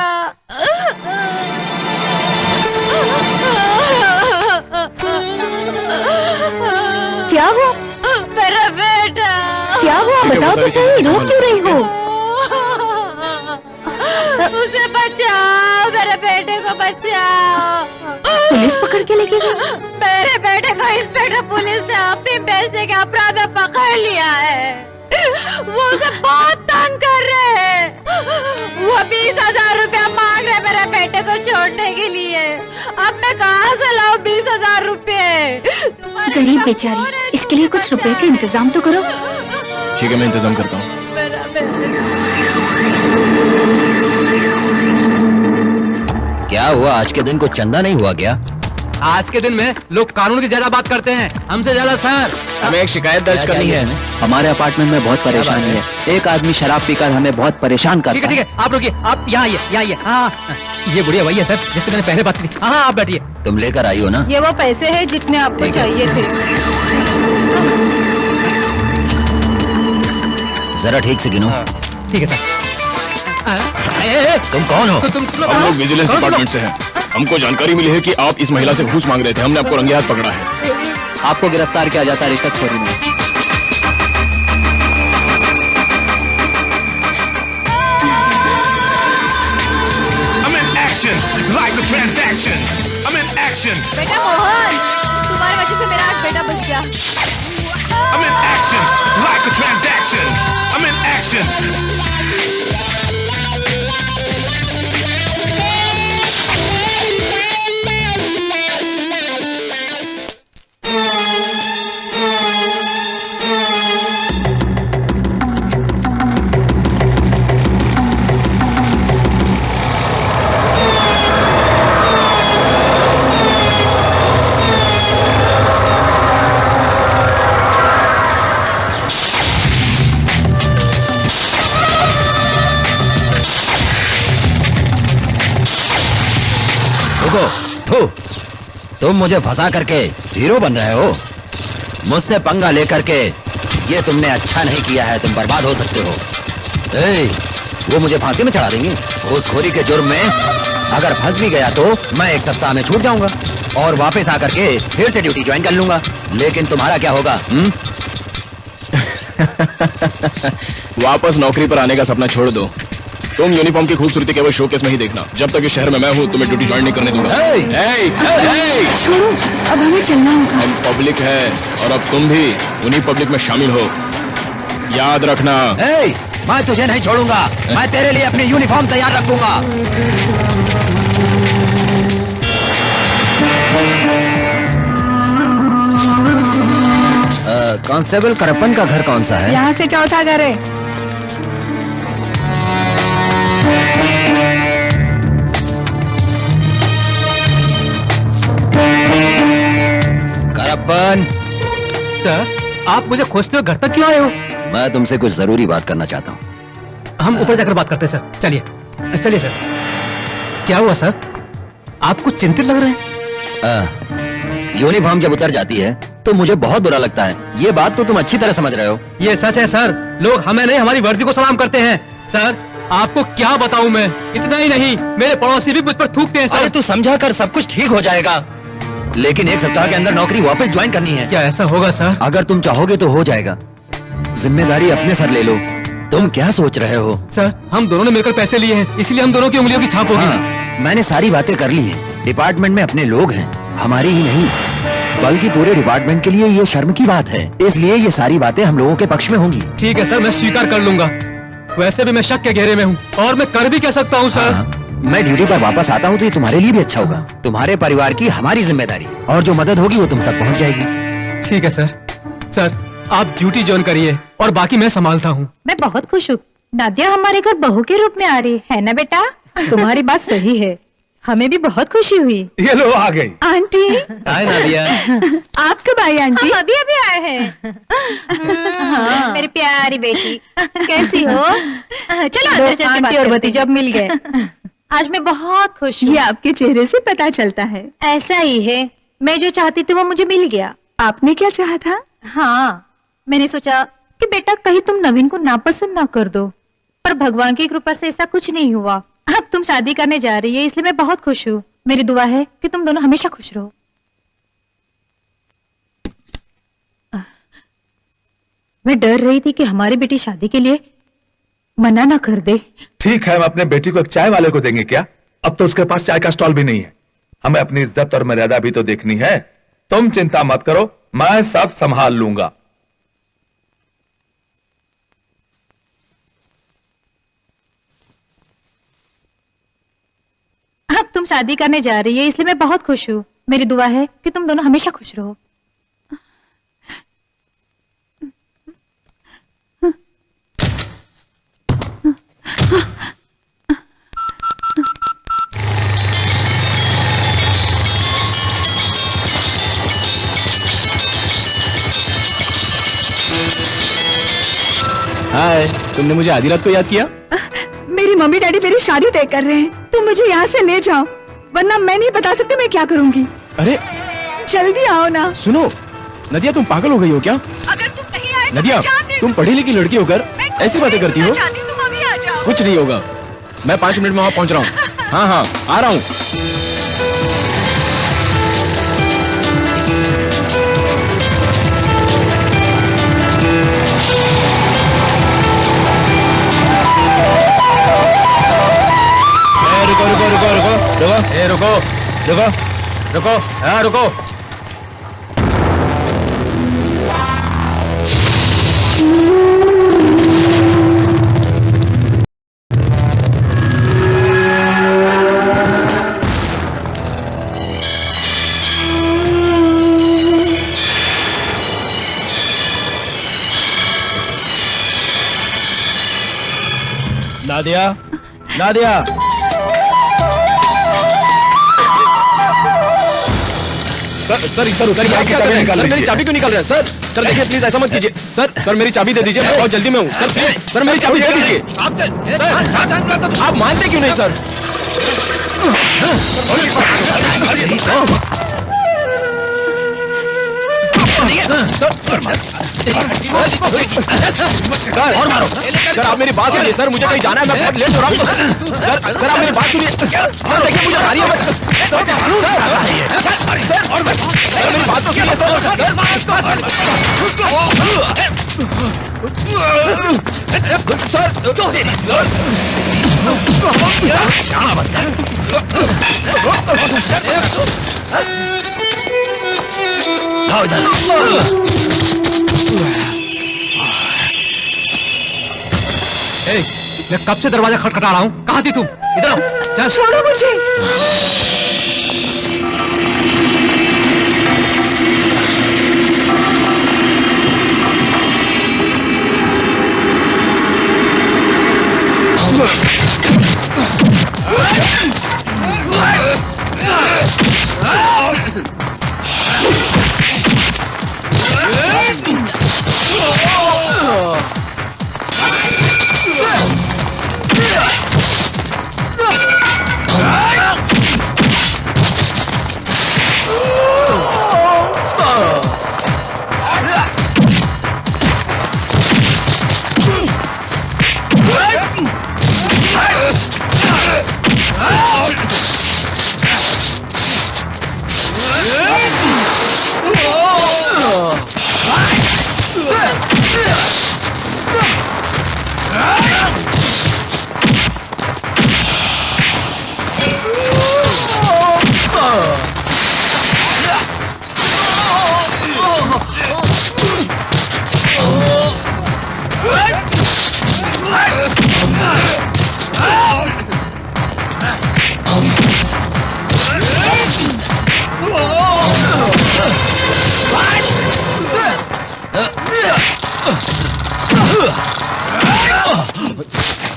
क्या हुआ? मेरा बेटा। क्या हुआ बताओ तो सही, रो क्यों रही हो? उसे बचाओ, मेरे बेटे को बचाओ। पुलिस पकड़ के लेके गई? मेरे बेटे को इंस्पेक्टर पुलिस ने अपनी बेचने के अपराध में पकड़ लिया है। वो उसे बहुत तंग कर रहे हैं। वो 20,000 रुपया मांग रहे मेरे बेटे को छोड़ने के लिए। अब मैं कहाँ से लाऊं 20,000 रुपये? गरीब बेचारी, इसके लिए कुछ रुपए का इंतजाम तो करो। ठीक है, मैं इंतजाम करता हूँ। क्या हुआ, आज के दिन को चंदा नहीं हुआ क्या? आज के दिन में लोग कानून की ज्यादा बात करते हैं, हमसे ज्यादा सर। हमें एक शिकायत दर्ज करनी है। हमारे अपार्टमेंट में बहुत परेशानी है। एक आदमी शराब पीकर हमें बहुत परेशान करता ठीक है ठीक है, आप रुकिए, आप यहाँ आइए, यहाँ आइए। हाँ, ये बुढ़िया वही है सर जिससे मैंने पहले बात की थी। हाँ आप बैठिए। तुम लेकर आई हो ना? ये वो पैसे हैं जितने आपको चाहिए थे। जरा ठीक से गिनो। ठीक है सर। तुम कौन हो? हम लोग विजिलेंस डिपार्टमेंट से हैं। हमको जानकारी मिली है कि आप इस महिला से घूस मांग रहे थे। हमने आपको रंगे हाथ पकड़ा है। आपको गिरफ्तार किया जाता है रिश्वतखोरी में। I'm in action, like a transaction. I'm in action. बेटा मोहन, तुम्हारी वजह से मेरा आज बेटा बच गया। I'm in action, like a transaction. I'm in action. तुम मुझे फंसा करके हीरो बन रहे हो। मुझसे पंगा लेकर के ये तुमने अच्छा नहीं किया है, तुम बर्बाद हो सकते हो। वो मुझे फांसी में चढ़ा देंगे। घूसखोरी के जुर्म में अगर फंस भी गया तो मैं 1 सप्ताह में छूट जाऊंगा और वापस आकर के फिर से ड्यूटी ज्वाइन कर लूंगा। लेकिन तुम्हारा क्या होगा? वापस नौकरी पर आने का सपना छोड़ दो। तुम यूनिफॉर्म की खूबसूरती केवल शोकेस में ही देखना। जब तक इस शहर में मैं हूँ तुम्हें ड्यूटी ज्वाइन नहीं करने दूंगा। छोड़ो, अब हमें चलना होगा। हम पब्लिक है और अब तुम भी उन्हीं पब्लिक में शामिल हो, याद रखना। मैं तुझे नहीं छोड़ूंगा। मैं तेरे लिए अपनी यूनिफॉर्म तैयार रखूंगा। कांस्टेबल करप्पन का घर कौन सा है? यहाँ से चौथा घर है। करप्पन। सर, आप मुझे खोजते हुए घर तक क्यों आए हो? मैं तुमसे कुछ जरूरी बात करना चाहता हूँ। हम ऊपर जाकर बात करते हैं सर। चलिए चलिए सर। क्या हुआ सर? आप कुछ चिंतित लग रहे हैं। यूनिफॉर्म जब उतर जाती है तो मुझे बहुत बुरा लगता है। ये बात तो तुम अच्छी तरह समझ रहे हो। ये सच है सर, लोग हमें नहीं हमारी वर्दी को सलाम करते हैं। सर आपको क्या बताऊं मैं, इतना ही नहीं मेरे पड़ोसी भी मुझ पर थूकते हैं सर। अरे तू समझा कर, सब कुछ ठीक हो जाएगा। लेकिन 1 सप्ताह के अंदर नौकरी वापस ज्वाइन करनी है। क्या ऐसा होगा सर? अगर तुम चाहोगे तो हो जाएगा। जिम्मेदारी अपने सर ले लो। तुम क्या सोच रहे हो? सर हम दोनों ने मिलकर पैसे लिए हैं, इसलिए हम दोनों की उंगलियों की छाप होगी। मैंने सारी बातें कर ली हैं। डिपार्टमेंट में अपने लोग हैं, हमारी ही नहीं बल्कि पूरे डिपार्टमेंट के लिए ये शर्म की बात है। इसलिए ये सारी बातें हम लोगों के पक्ष में होंगी। ठीक है सर, मैं स्वीकार कर लूंगा। वैसे भी मैं शक के घेरे में हूँ और मैं कर भी कह सकता हूँ सर। मैं ड्यूटी पर वापस आता हूँ तो ये तुम्हारे लिए भी अच्छा होगा। तुम्हारे परिवार की हमारी जिम्मेदारी और जो मदद होगी वो तुम तक पहुँच जाएगी। ठीक है सर। सर आप ड्यूटी ज्वाइन करिए और बाकी मैं संभालता हूँ। मैं बहुत खुश हूँ। नादिया हमारे घर बहू के रूप में आ रही है ना बेटा? तुम्हारी बात सही है, हमें भी बहुत खुशी हुई। ये लो आ गई आंटी। हाय नादिया। आप कब आई आंटी? हम अभी अभी आए हैं। हाँ। मेरी प्यारी बेटी कैसी हो? चलो अंदर चल के बात और भतीजा मिल गए। आज मैं बहुत खुश हूँ। ये आपके चेहरे से पता चलता है। ऐसा ही है, मैं जो चाहती थी वो मुझे मिल गया। आपने क्या चाहा था? हाँ, मैंने सोचा कि बेटा कहीं तुम नवीन को नापसंद ना कर दो, पर भगवान की कृपा से ऐसा कुछ नहीं हुआ। अब तुम शादी करने जा रही है, इसलिए मैं बहुत खुश हूँ। मेरी दुआ है कि तुम दोनों हमेशा खुश रहो। मैं डर रही थी कि हमारी बेटी शादी के लिए मना ना कर दे। ठीक है, हम अपने बेटी को एक चाय वाले को देंगे क्या? अब तो उसके पास चाय का स्टॉल भी नहीं है। हमें अपनी इज्जत और मर्यादा भी तो देखनी है। तुम चिंता मत करो, मैं सब संभाल लूंगा। अब तुम शादी करने जा रही है, इसलिए मैं बहुत खुश हूँ। मेरी दुआ है कि तुम दोनों हमेशा खुश रहो। हाय, तुमने मुझे आधी रात को याद किया? मेरी मम्मी डैडी मेरी शादी तय कर रहे हैं। तुम मुझे यहाँ से ले जाओ, वरना मैं नहीं बता सकती मैं क्या करूँगी। अरे जल्दी आओ ना। सुनो नदिया, तुम पागल हो गई हो क्या? अगर तुम नहीं आए तो नदिया, मैं जान दे तुम पढ़ी लिखी लड़की होकर ऐसी बातें करती हो? तुम अभी आ जाओ। कुछ नहीं होगा, मैं 5 मिनट में वहां पहुंच रहा हूँ। हाँ हाँ, आ रहा हूँ। रुको रुको रुको रुको रुको, ए रुको रुको रुको, हाँ रुको। नादिया, नादिया, सर मेरी चाबी क्यों निकाल रहे हैं? सर देखिए प्लीज ऐसा मत कीजिए। सर मेरी चाबी दे दीजिए, मैं बहुत जल्दी में हूँ। सर प्लीज, सर मेरी चाबी दे दीजिए। सर आप मानते क्यों नहीं सर? और मारो सर, आप मेरी बात सुनिए। सर मुझे कहीं जाना है, मैं बहुत लेट हो रहा हूँ। सर आप मेरी बात सुनिए। सर देखिए मुझे मारिए मत। सर मेरी बात तो सुनिए मैं कब से दरवाजा खटखटा रहा हूँ, कहाँ थी तुम? इधर आओ। चल छोड़ो मुझे।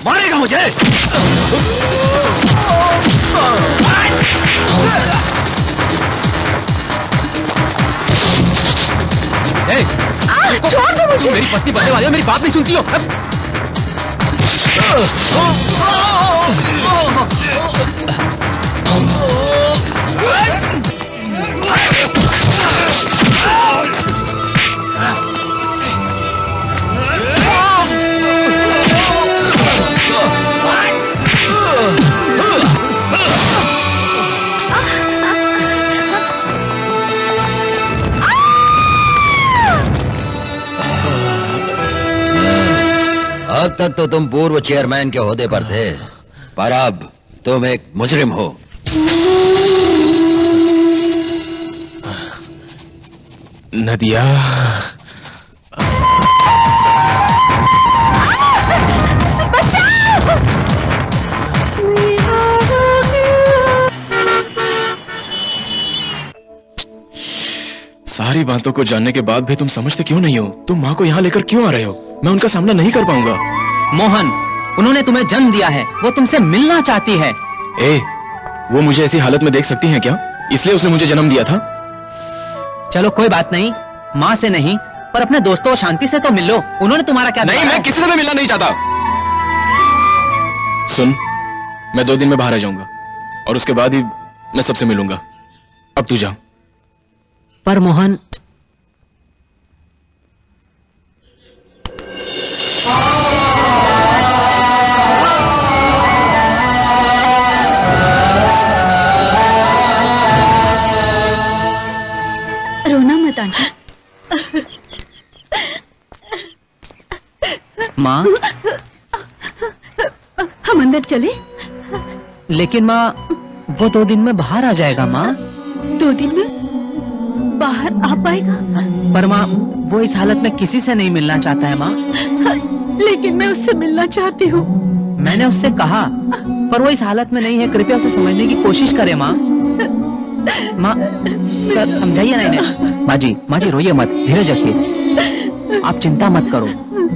मारेगा मुझे। छोड़ दो मुझे। मेरी पत्नी बनने वाली हो, मेरी बात नहीं सुनती हो। अब तक तो तुम पूर्व चेयरमैन के ओहदे पर थे, पर अब तुम एक मुजरिम हो। नदिया, सारी बातों को जानने के बाद भी तुम समझते क्यों नहीं हो? तुम माँ को यहाँ लेकर क्यों आ रहे हो? मैं उनका सामना नहीं कर पाऊंगा। मोहन, उन्होंने तुम्हें जन्म दिया है, वो तुमसे मिलना चाहती है। वो मुझे ऐसी हालत में देख सकती हैं क्या? इसलिए उसने मुझे जन्म दिया था। चलो कोई बात नहीं, माँ से नहीं पर अपने दोस्तों और शांति से तो मिल लो। उन्होंने तुम्हारा क्या नहीं, मैं किसी से भी मिलना नहीं चाहता। सुन, मैं 2 दिन में बाहर आ जाऊंगा और उसके बाद ही मैं सबसे मिलूंगा। अब तू जा। पर मोहन, रोना मत आंटी। माँ, हम अंदर चले? लेकिन माँ, वो 2 दिन में बाहर आ जाएगा। माँ 2 दिन में बाहर आ पाएगा? पर माँ, वो इस हालत में किसी से नहीं मिलना चाहता है। माँ लेकिन मैं उससे मिलना चाहती हूँ। मैंने उससे कहा, पर वो इस हालत में नहीं है। कृपया उसे समझने की कोशिश करे। माँ सर समझाइए ना इन्हें। माँ जी रोइए मत, धीरज रखिए, आप चिंता मत करो।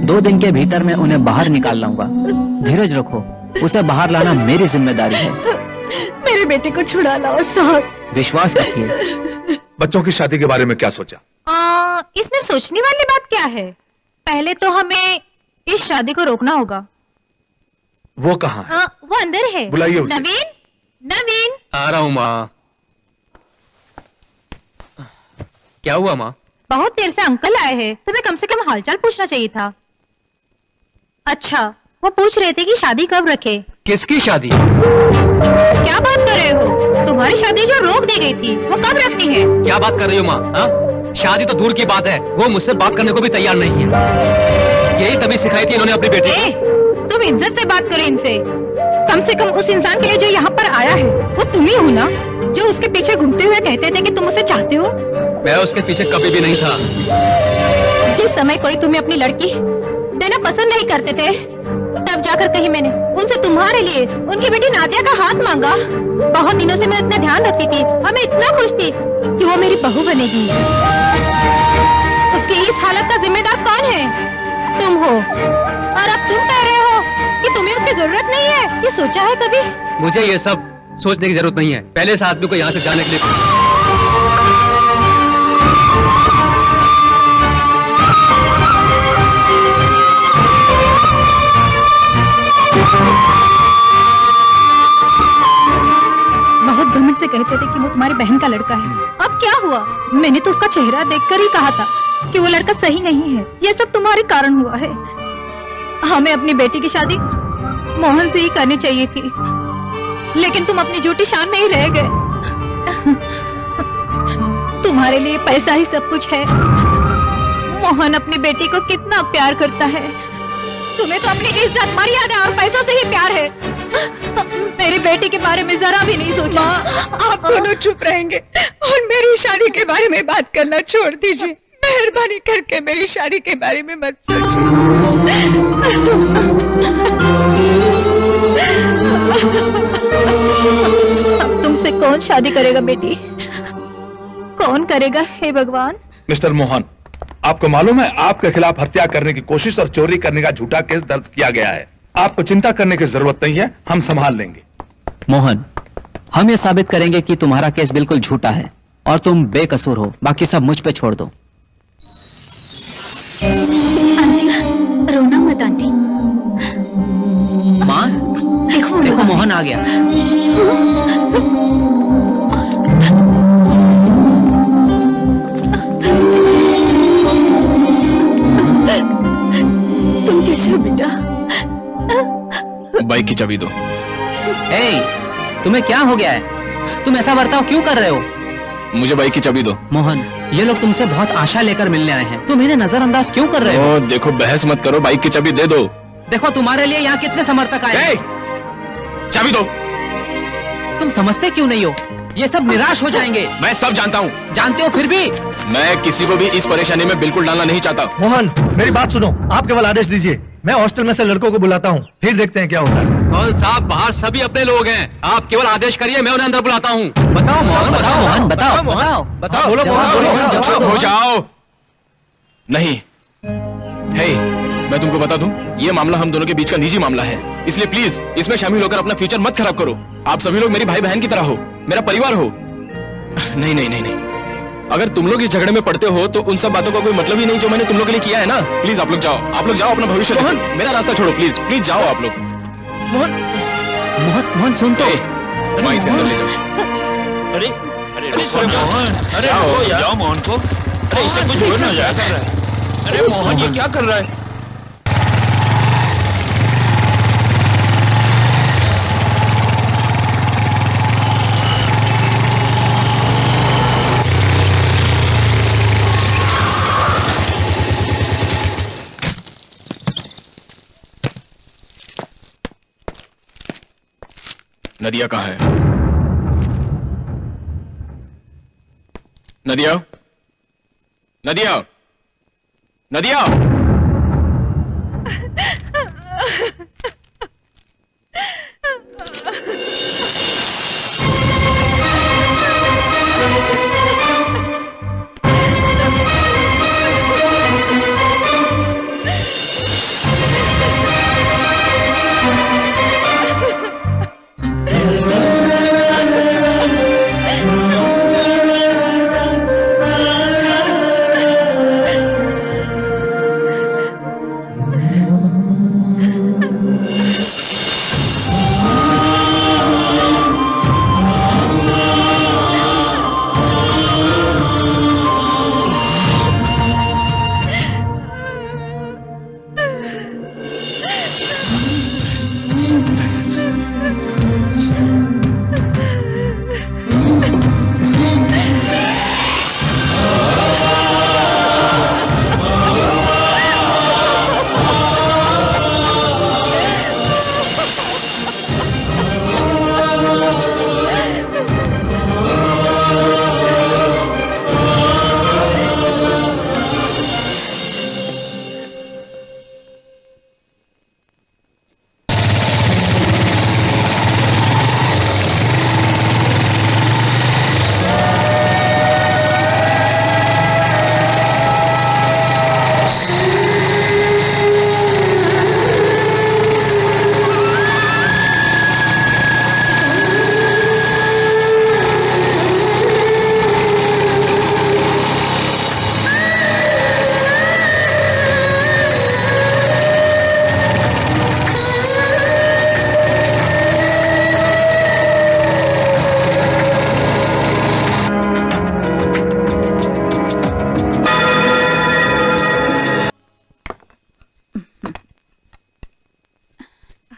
2 दिन के भीतर मैं उन्हें बाहर निकाल लाऊंगा। धीरज रखो, उसे बाहर लाना मेरी जिम्मेदारी है। मेरे बेटे को छुड़ा लाओ साहब। विश्वास रखिए। बच्चों की शादी के बारे में क्या सोचा? इसमें सोचने वाली बात क्या है? पहले तो हमें इस शादी को रोकना होगा। वो कहाँ है? वो अंदर है। बुलाइए उसे। नवीन। आ रहा हूँ माँ। क्या हुआ माँ? बहुत देर से अंकल आए हैं, तुम्हें कम से कम हालचाल पूछना चाहिए था। अच्छा, वो पूछ रहे थे कि शादी कब रखे। किसकी शादी? क्या बात कर रहे हो? तुम्हारी शादी जो रोक दी गई थी, वो कब रखनी है? क्या बात कर रही हो माँ? शादी तो दूर की बात है, वो मुझसे बात करने को भी तैयार नहीं है। यही तभी सिखाई थी इन्होंने अपनी बेटी को। तुम इज्जत से बात करो इनसे। कम से कम उस इंसान के लिए जो यहाँ पर आया है, वो तुम ही हो ना, जो उसके पीछे घूमते हुए कहते थे कि तुम उसे चाहते हो। मैं उसके पीछे कभी भी नहीं था। जिस समय कोई तुम्हें अपनी लड़की देना पसंद नहीं करते थे, तब जाकर कहीं मैंने उनसे तुम्हारे लिए उनकी बेटी नादिया का हाथ मांगा। बहुत दिनों से मैं इतना ध्यान रखती थी, हमें इतना खुश थी कि वो मेरी बहू बनेगी। उसकी इस हालत का जिम्मेदार कौन है? तुम हो। और अब तुम कह रहे हो कि तुम्हें उसकी जरूरत नहीं है। ये सोचा है कभी? मुझे ये सब सोचने की जरूरत नहीं है। पहले इस आदमी को यहाँ से जाने के लिए बहुत घमंड से कहते थे कि वो तुम्हारी बहन का लड़का है। अब क्या हुआ? मैंने तो उसका चेहरा देखकर ही कहा था कि वो लड़का सही नहीं है। ये सब तुम्हारे कारण हुआ है। हमें अपनी बेटी की शादी मोहन से ही करनी चाहिए थी, लेकिन तुम अपनी झूठी शान में ही रह गए। तुम्हारे लिए पैसा ही सब कुछ है। मोहन अपनी बेटी को कितना प्यार करता है। तुम्हें तो अपनी इज्जत, मर्यादा और पैसों से ही प्यार है। मेरी बेटी के बारे में जरा भी नहीं सोचा। आप दोनों चुप रहेंगे और मेरी शादी के बारे में बात करना छोड़ दीजिए। मेहरबानी करके मेरी शादी के बारे में मत सोचिए। अब तुमसे कौन शादी करेगा बेटी? कौन करेगा? हे भगवान। मिस्टर मोहन, आपको मालूम है आपके खिलाफ हत्या करने की कोशिश और चोरी करने का झूठा केस दर्ज किया गया है। आपको चिंता करने की जरूरत नहीं है, हम संभाल लेंगे। मोहन, हम ये साबित करेंगे कि तुम्हारा केस बिल्कुल झूठा है और तुम बेकसूर हो। बाकी सब मुझ पे छोड़ दो। आंटी, रोना मत आंटी। माँ देखो मोहन आ गया। तुम कैसे हो बेटा? बाइक की चाबी दो। तुम्हें क्या हो गया है? तुम ऐसा बर्ताव क्यों कर रहे हो? मुझे बाइक की चाबी दो। मोहन, ये लोग तुमसे बहुत आशा लेकर मिलने आए हैं, तुम इन्हें नजरअंदाज क्यों कर रहे हो? देखो, बहस मत करो, बाइक की चाबी दे दो। देखो तुम्हारे लिए यहाँ कितने समर्थक आए हैं। चाबी दो। तुम समझते क्यों नहीं हो? ये सब निराश हो जाएंगे। मैं सब जानता हूँ। जानते हो फिर भी? मैं किसी को भी इस परेशानी में बिल्कुल डालना नहीं चाहता। मोहन, मेरी बात सुनो, आप केवल आदेश दीजिए, मैं हॉस्टल में से लड़कों को बुलाता हूँ, फिर देखते हैं क्या होता है। कौन साहब, बाहर सभी अपने लोग हैं, आप केवल आदेश करिए, मैं उन्हें अंदर बुलाता हूँ। बताओ मोहन, बताओ मोहन, बताओ बताओ बताओ, बोलो मोहन, बोलो। चुप हो जाओ। नहीं, हे, मैं तुमको बता दूं, ये मामला हम दोनों के बीच का निजी मामला है, इसलिए प्लीज इसमें शामिल होकर अपना फ्यूचर मत खराब करो। आप सभी लोग मेरी भाई बहन की तरह हो, मेरा परिवार हो। नहीं नहीं नहीं नहीं, अगर तुम लोग इस झगड़े में पड़ते हो तो उन सब बातों का कोई मतलब ही नहीं जो मैंने तुम लोग के लिए किया है ना। प्लीज आप लोग जाओ, आप लोग जाओ, अपना भविष्य देखो। मेरा रास्ता छोड़ो, प्लीज प्लीज जाओ आप लोग। मोहन मोहन मोहन सुन तो। माई से अंदर ले जाओ। अरे अरे मोहन, अरे जाओ मोहन को। अरे इसे कुछ हो ना जाए कर रहा है। अरे मोहन ये क्या कर रहा है? नदिया कहाँ है? नदिया, नदिया, नदिया।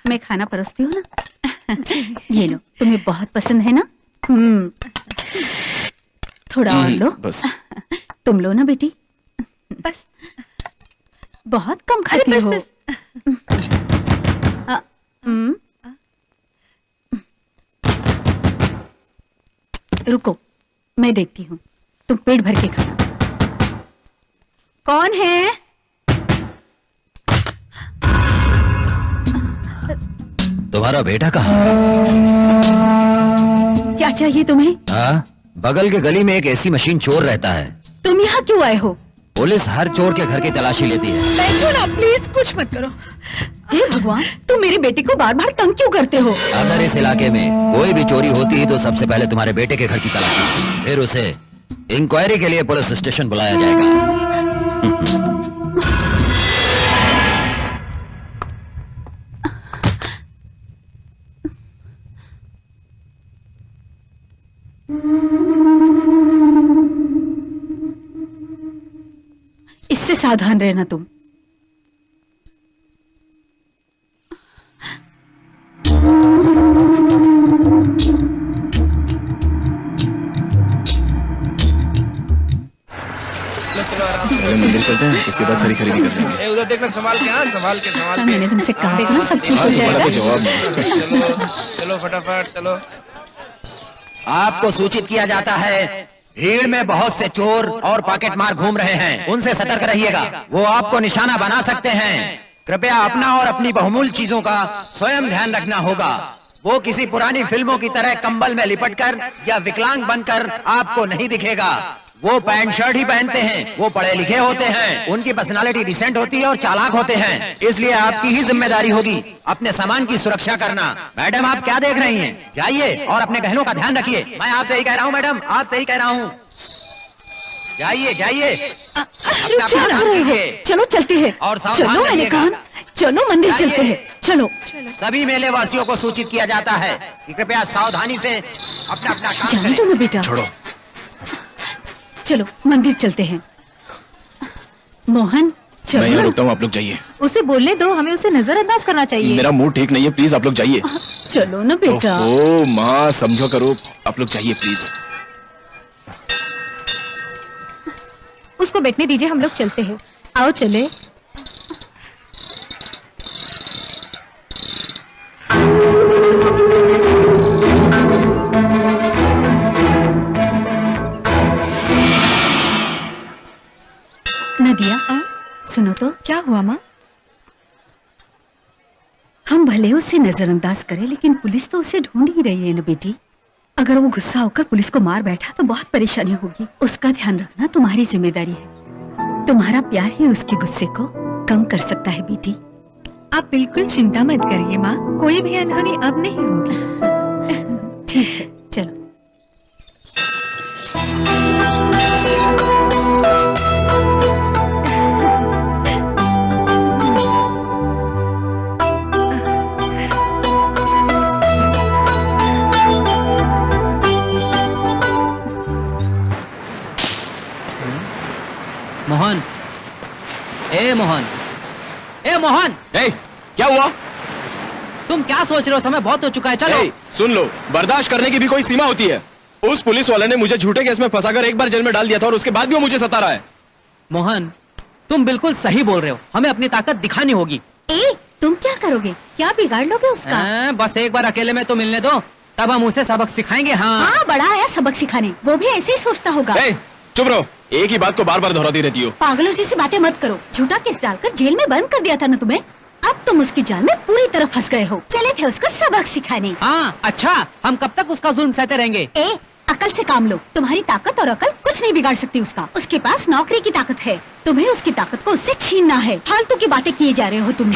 मैं खाना परोसती हूँ ना। ये लो, तुम्हें बहुत पसंद है ना। थोड़ा और लो। बस। तुम लो ना बेटी। बस। बहुत कम खाती हो। रुको, मैं देखती हूँ, तुम पेट भर के खाना। कौन है? तुम्हारा बेटा कहाँ? क्या चाहिए तुम्हें? हाँ, बगल के गली में एक ऐसी मशीन चोर रहता है। तुम यहाँ क्यों आए हो? पुलिस हर चोर के घर की तलाशी लेती है। बैठो ना प्लीज, कुछ मत करो। हे भगवान, तुम मेरे बेटे को बार बार तंग क्यों करते हो? अगर इस इलाके में कोई भी चोरी होती है तो सबसे पहले तुम्हारे बेटे के घर की तलाशी, फिर उसे इंक्वायरी के लिए पुलिस स्टेशन बुलाया जाएगा। इससे सावधान रहना तुम। पहले मंदिर चलते हैं, उसके बाद सारी खरीदी कर लेंगे। उधर देखना, संभाल के, हाँ संभाल के, संभाल के। मैंने तुमसे कहा देखना सब ठीक हो तुम्हारा जाएगा। कोई जवाब नहीं। चलो चलो फटाफट चलो। आपको सूचित किया जाता है भीड़ में बहुत से चोर और पॉकेट मार घूम रहे हैं, उनसे सतर्क रहिएगा, वो आपको निशाना बना सकते हैं। कृपया अपना और अपनी बहुमूल्य चीजों का स्वयं ध्यान रखना होगा। वो किसी पुरानी फिल्मों की तरह कंबल में लिपटकर या विकलांग बनकर आपको नहीं दिखेगा। वो पैंट शर्ट ही पहनते हैं, वो पढ़े लिखे होते हैं, उनकी पर्सनालिटी डिसेंट होती है और चालाक होते हैं, इसलिए आपकी ही जिम्मेदारी होगी अपने सामान की सुरक्षा करना। मैडम आप क्या देख रही हैं? जाइए और अपने गहनों का ध्यान रखिए। मैं आपसे ही कह रहा हूँ मैडम, आपसे ही कह रहा हूँ। जाइए जाइए, अपना क्या काम कर रहे हो? कीजिए। चलो चलते हैं। और सावधान चलो मैंने रहिएगा। कहा चलो मंदिर चलते हैं। चलो सभी मेले वासियों को सूचित किया जाता है कि कृपया सावधानी से अपना अपना काम जाने करें। दो ना बेटा। छोड़ो। चलो मंदिर चलते हैं। मोहन मैं यहाँ चलो। रुकता हूँ, आप लोग जाइए। उसे बोलने दो, हमें उसे नजरअंदाज करना चाहिए। मेरा मूड ठीक नहीं है, प्लीज आप लोग जाइए। चलो ना बेटा। ओह माँ, समझो करो, आप लोग जाइए प्लीज। उसको बैठने दीजिए, हम लोग चलते हैं। आओ चले। नदिया सुनो तो। क्या हुआ माँ? हम भले उसे नजरअंदाज करें लेकिन पुलिस तो उसे ढूंढ ही रही है ना बेटी। अगर वो गुस्सा होकर पुलिस को मार बैठा तो बहुत परेशानी होगी। उसका ध्यान रखना तुम्हारी जिम्मेदारी है। तुम्हारा प्यार ही उसके गुस्से को कम कर सकता है बेटी। आप बिल्कुल चिंता मत करिए माँ, कोई भी अनहोनी अब नहीं होगी। ठीक है चलो। मोहन, ए मोहन, ए मोहन, ए, क्या हुआ? तुम क्या सोच रहे हो? समय बहुत हो चुका है, चलो। ए, सुन लो, बर्दाश्त करने की भी कोई सीमा होती है। उस पुलिस वाले ने मुझे झूठे केस में फंसाकर एक बार जेल में डाल दिया था और उसके बाद भी वो मुझे सता रहा है। मोहन, तुम बिल्कुल सही बोल रहे हो, हमें अपनी ताकत दिखानी होगी। ए तुम क्या करोगे? क्या बिगाड़ लोगे उसका? बस एक बार अकेले में तो मिलने दो, तब हम उसे सबक सिखाएंगे। हाँ हाँ बड़ा आया सबक सिखाने, वो भी ऐसे ही सोचता होगा। ए, चुप रहो, एक ही बात को बार बार दोहराती रहती हो। पागलों जैसी बातें मत करो। झूठा केस डालकर जेल में बंद कर दिया था ना तुम्हें, अब तुम उसकी जाल में पूरी तरह फंस गए हो। चले थे उसको सबक सिखाने। हाँ अच्छा, हम कब तक उसका जुल्म सहते रहेंगे? ए अकल से काम लो, तुम्हारी ताकत और अकल कुछ नहीं बिगाड़ सकती उसका। उसके पास नौकरी की ताकत है, तुम्हें उसकी ताकत को उससे छीनना है। फालतू की बातें किए जा रहे हो तुम।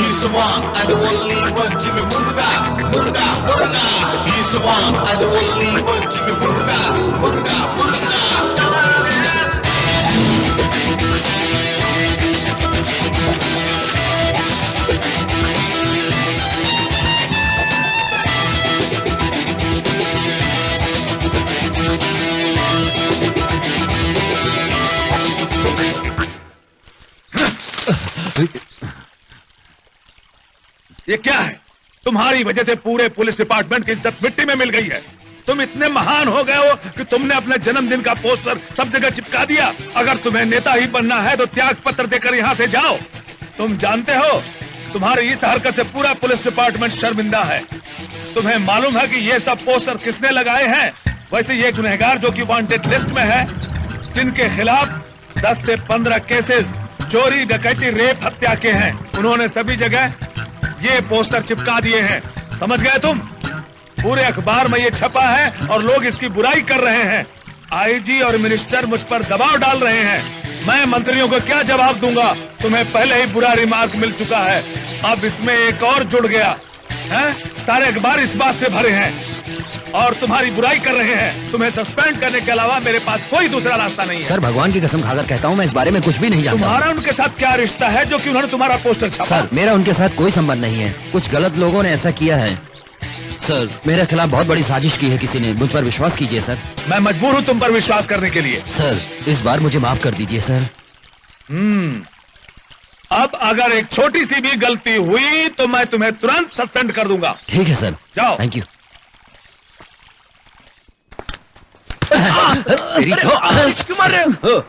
ये क्या है? तुम्हारी वजह से पूरे पुलिस डिपार्टमेंट की इज्जत मिट्टी में मिल गई है। तुम इतने महान हो गए हो कि तुमने अपने जन्मदिन का पोस्टर सब जगह चिपका दिया। अगर तुम्हें नेता ही बनना है तो त्याग पत्र देकर यहाँ से जाओ। तुम जानते हो तुम्हारी इस हरकत से पूरा पुलिस डिपार्टमेंट शर्मिंदा है। तुम्हें मालूम है कि ये सब पोस्टर किसने लगाए हैं? वैसे ये गुनहगार जो कि वांटेड लिस्ट में है, जिनके खिलाफ 10 से 15 केसेस चोरी, डकैती, रेप, हत्या के हैं, उन्होंने सभी जगह ये पोस्टर चिपका दिए हैं। समझ गए तुम? पूरे अखबार में ये छपा है और लोग इसकी बुराई कर रहे हैं। आईजी और मिनिस्टर मुझ पर दबाव डाल रहे हैं। मैं मंत्रियों को क्या जवाब दूंगा? तुम्हें पहले ही बुरा रिमार्क मिल चुका है, अब इसमें एक और जुड़ गया है। सारे अखबार इस बात से भरे हैं और तुम्हारी बुराई कर रहे हैं। तुम्हें सस्पेंड करने के अलावा मेरे पास कोई दूसरा रास्ता नहीं है। सर भगवान की कसम खाकर कहता हूँ मैं इस बारे में कुछ भी नहीं जानता। तुम्हारा उनके साथ क्या रिश्ता है जो कि उन्होंने तुम्हारा पोस्टर छापा? सर मेरा उनके साथ कोई संबंध नहीं है, कुछ गलत लोगों ने ऐसा किया है। सर मेरे खिलाफ बहुत बड़ी साजिश की है किसी ने, मुझ पर विश्वास कीजिए सर। मैं मजबूर हूँ तुम पर विश्वास करने के लिए। सर इस बार मुझे माफ कर दीजिए सर। अब अगर एक छोटी सी भी गलती हुई तो मैं तुम्हें तुरंत सस्पेंड कर दूंगा। ठीक है सर, जाओ। Thank you. तेरी तो क्यों मार रहे हो?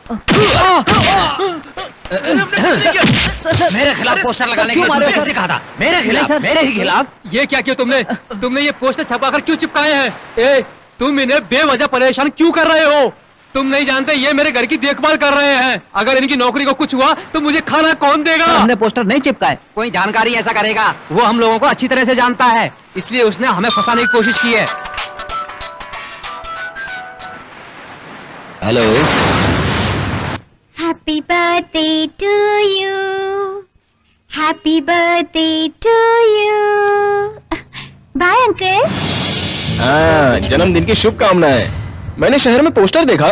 मेरे खिलाफ पोस्टर लगाने के लिए तुमसे किसने कहा था? मेरे खिलाफ, मेरे ही खिलाफ। ये क्या किया तुमने ये पोस्टर छपाकर क्यों चिपकाए हैं? ए, तुम इन्हें बेवजह परेशान क्यों कर रहे हो? तुम नहीं जानते ये मेरे घर की देखभाल कर रहे हैं। अगर इनकी नौकरी को कुछ हुआ तो मुझे खाना कौन देगा? हमने पोस्टर नहीं चिपकाए। कोई जानकारी ऐसा करेगा? वो हम लोगों को अच्छी तरह से जानता है, इसलिए उसने हमें फंसाने की कोशिश की है। Hello, happy birthday to you, happy birthday to you. Bye uncle. हाँ, जन्मदिन की शुभकामनाएं। मैंने शहर में पोस्टर देखा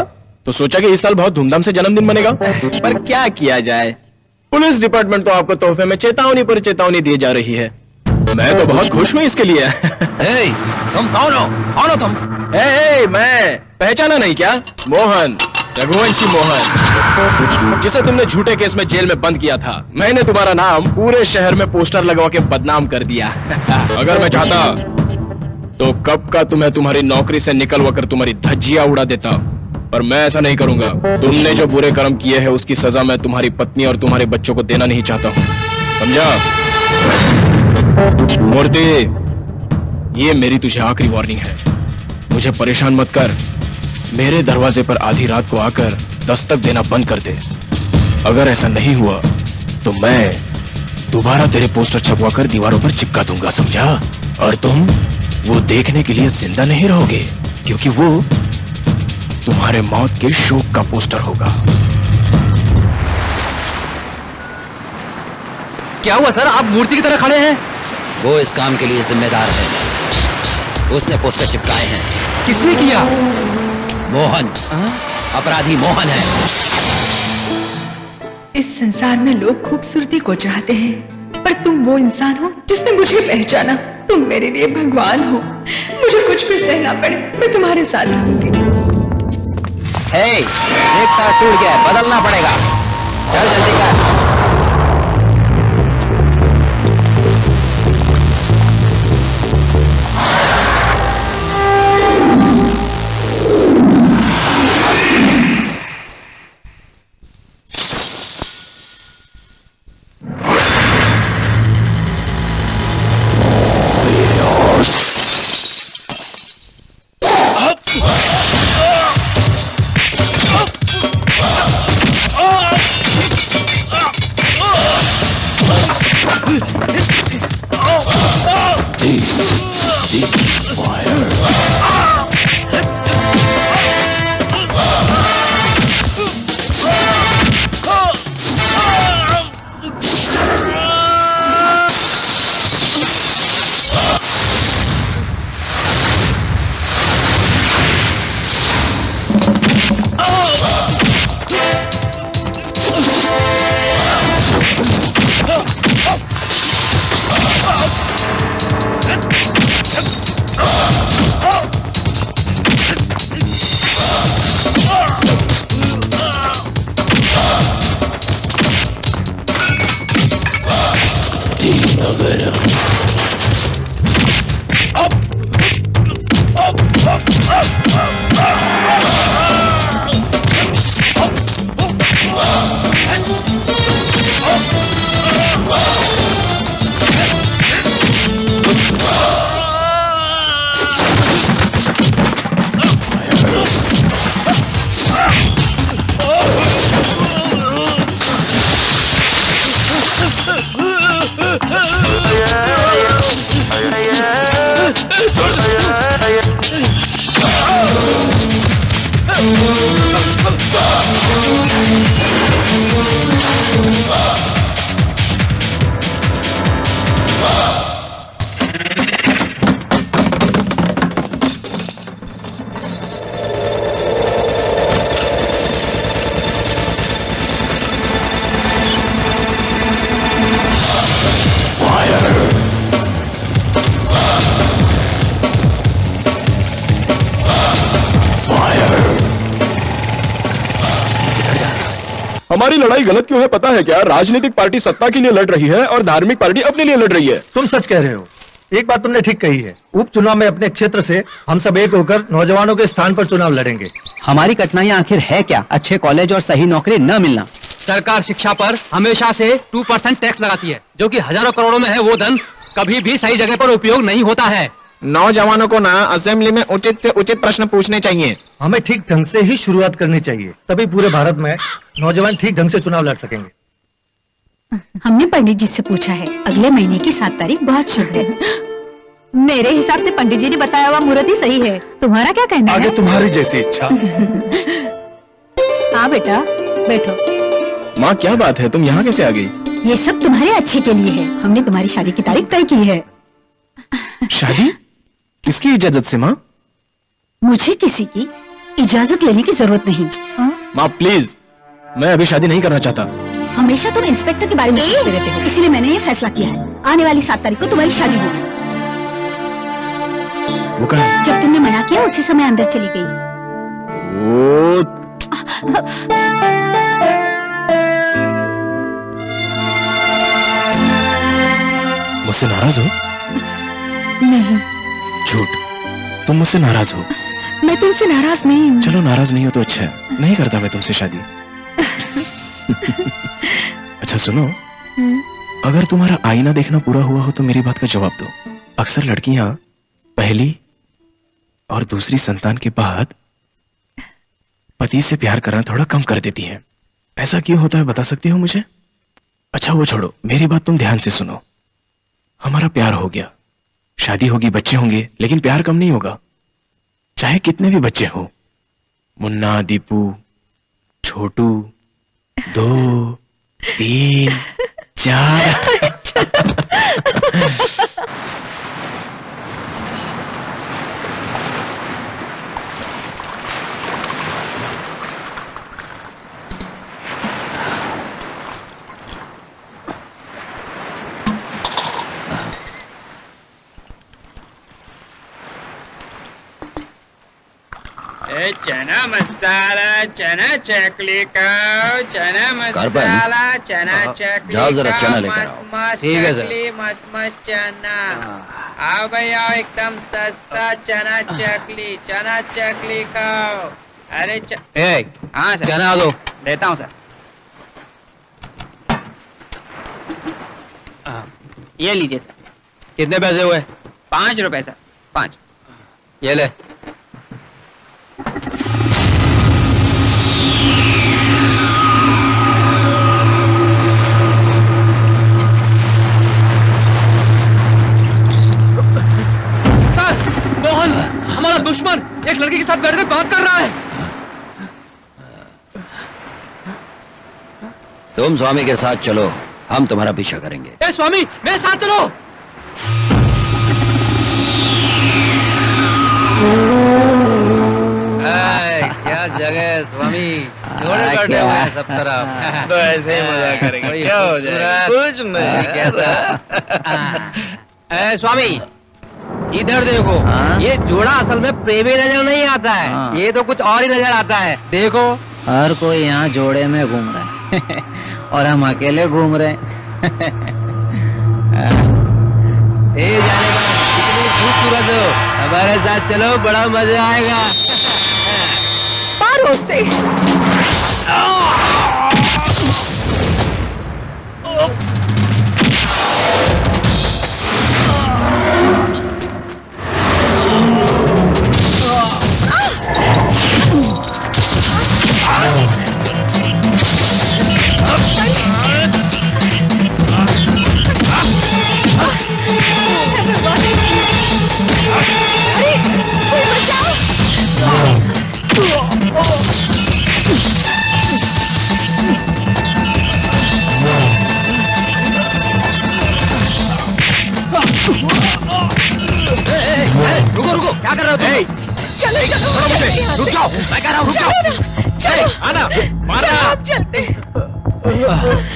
तो सोचा कि इस साल बहुत धूमधाम से जन्मदिन मनेगा, पर क्या किया जाए, पुलिस डिपार्टमेंट तो आपको तोहफे में चेतावनी पर चेतावनी दी जा रही है। मैं तो बहुत खुश हूँ इसके लिए। तुम कौन हो? कौन हो तुम? मैं पहचाना नहीं क्या? मोहन, रघुवंशी मोहन, जिसे तुमने झूठे केस में जेल में बंद किया था। मैंने तुम्हारा नाम पूरे शहर में पोस्टर लगवा के बदनाम कर दिया। अगर मैं चाहता तो कब का तुम्हें तुम्हारी नौकरी से निकलवा कर तुम्हारी धज्जियां उड़ा देता, पर मैं ऐसा नहीं करूंगा। तुमने जो बुरे कर्म किए हैं उसकी सजा मैं तुम्हारी पत्नी और तुम्हारे बच्चों को देना नहीं चाहता हूँ, समझा? मूर्ति, ये मेरी तुझे आखिरी वार्निंग है। मुझे परेशान मत कर। मेरे दरवाजे पर आधी रात को आकर दस्तक देना बंद कर दे। अगर ऐसा नहीं हुआ तो मैं दोबारा तेरे पोस्टर छपवा कर दीवारों पर चिपका दूंगा, समझा? और तुम वो देखने के लिए जिंदा नहीं रहोगे, क्योंकि वो तुम्हारे मौत के शोक का पोस्टर होगा। क्या हुआ सर, आप मूर्ति की तरह खड़े हैं? वो इस काम के लिए जिम्मेदार है, उसने पोस्टर चिपकाए हैं। किसने किया? मोहन, अपराधी मोहन है। इस संसार में लोग खूबसूरती को चाहते हैं, पर तुम वो इंसान हो जिसने मुझे पहचाना। तुम मेरे लिए भगवान हो। मुझे कुछ भी सहना पड़े, मैं तुम्हारे साथ रहूंगी। एक तार टूट गया, बदलना पड़ेगा। चल जल्दी कर। हमारी लड़ाई गलत क्यों है पता है क्या? राजनीतिक पार्टी सत्ता के लिए लड़ रही है और धार्मिक पार्टी अपने लिए लड़ रही है। तुम सच कह रहे हो। एक बात तुमने ठीक कही है, उपचुनाव में अपने क्षेत्र से हम सब एक होकर नौजवानों के स्थान पर चुनाव लड़ेंगे। हमारी कठिनाइयां आखिर है क्या? अच्छे कॉलेज और सही नौकरी न मिलना। सरकार शिक्षा पर हमेशा से 2% टैक्स लगाती है, जो कि हजारों करोड़ों में है। वो धन कभी भी सही जगह पर उपयोग नहीं होता है। नौजवानों को ना असेंबली में उचित से उचित प्रश्न पूछने चाहिए। हमें ठीक ढंग से ही शुरुआत करनी चाहिए, तभी पूरे भारत में नौजवान ठीक ढंग से चुनाव लड़ सकेंगे। हमने पंडित जी से पूछा है, अगले महीने की 7 तारीख बहुत शुभ है। मेरे हिसाब से पंडित जी ने बताया हुआ मुहूर्त ही सही है। तुम्हारा क्या कहना है? आगे तुम्हारी जैसी इच्छा। हाँ बेटा, बैठो। माँ क्या बात है, तुम यहाँ कैसे आ गई? ये सब तुम्हारे अच्छे के लिए है। हमने तुम्हारी शादी की तारीख तय की है। शादी? किसकी इजाजत से माँ? मुझे किसी की इजाजत लेने की जरूरत नहीं। माँ प्लीज, मैं अभी शादी नहीं करना चाहता। हमेशा तुम इंस्पेक्टर के बारे में सोचते रहते हो, इसीलिए मैंने ये फैसला किया है, आने वाली 7 तारीख को तुम्हारी शादी होगी। वो कहा? जब तुमने मना किया उसी समय अंदर चली गई। मुझसे नाराज हो? नहीं, झूठ, तुम मुझसे नाराज हो। मैं तुमसे नाराज नहीं हूँ। चलो नाराज नहीं हो तो अच्छा है, नहीं करता मैं तुमसे शादी। अच्छा सुनो, अगर तुम्हारा आईना देखना पूरा हुआ हो तो मेरी बात का जवाब दो। अक्सर लड़कियां पहली और दूसरी संतान के बाद पति से प्यार करना थोड़ा कम कर देती हैं। ऐसा क्यों होता है बता सकती हो मुझे? अच्छा वो छोड़ो, मेरी बात तुम ध्यान से सुनो। हमारा प्यार हो गया, शादी होगी, बच्चे होंगे, लेकिन प्यार कम नहीं होगा, चाहे कितने भी बच्चे हो। मुन्ना, दीपू, छोटू, 2, 3, 4। चना मसाला, चना चकली का, चना मसाला, चना चकली जाओ जरा का, चना लेकर मस्त आओ। मस्त ठीक है सर। चकली, मस्त मस्त चना। आओ भैया, एकदम सस्ता चना चकली, चना चकली का। अरे हाँ सर, चना दो। देता हूँ सर। ये लीजिए सर। कितने पैसे हुए? 5 रुपए सर, 5। ये ले। मोहन, हमारा दुश्मन एक लड़की के साथ बैठ कर बात कर रहा है। तुम स्वामी के साथ चलो, हम तुम्हारा पीछा करेंगे। ए स्वामी, मेरे साथ चलो। क्या जगह है स्वामी, जोड़े बैठे हुए हैं सब तरफ। तो ऐसे ही मजा करेंगे, क्या हो जाएगा? कुछ नहीं। कैसा? स्वामी इधर देखो, ये जोड़ा असल में प्रेमी नजर नहीं आता है, ये तो कुछ और ही नजर आता है। देखो, हर कोई यहाँ जोड़े में घूम रहा है और हम अकेले घूम रहे हैं। जाने कितनी खूबसूरत हो, हमारे साथ चलो, बड़ा मजा आएगा। मारो उसे। रुको रुको, क्या कर रहे हो तुम? चलो छोड़ो मुझे, रुक जाओ, मैं कह रहा हूँ रुक जाओ। चलो आना, मारना। आप चलते।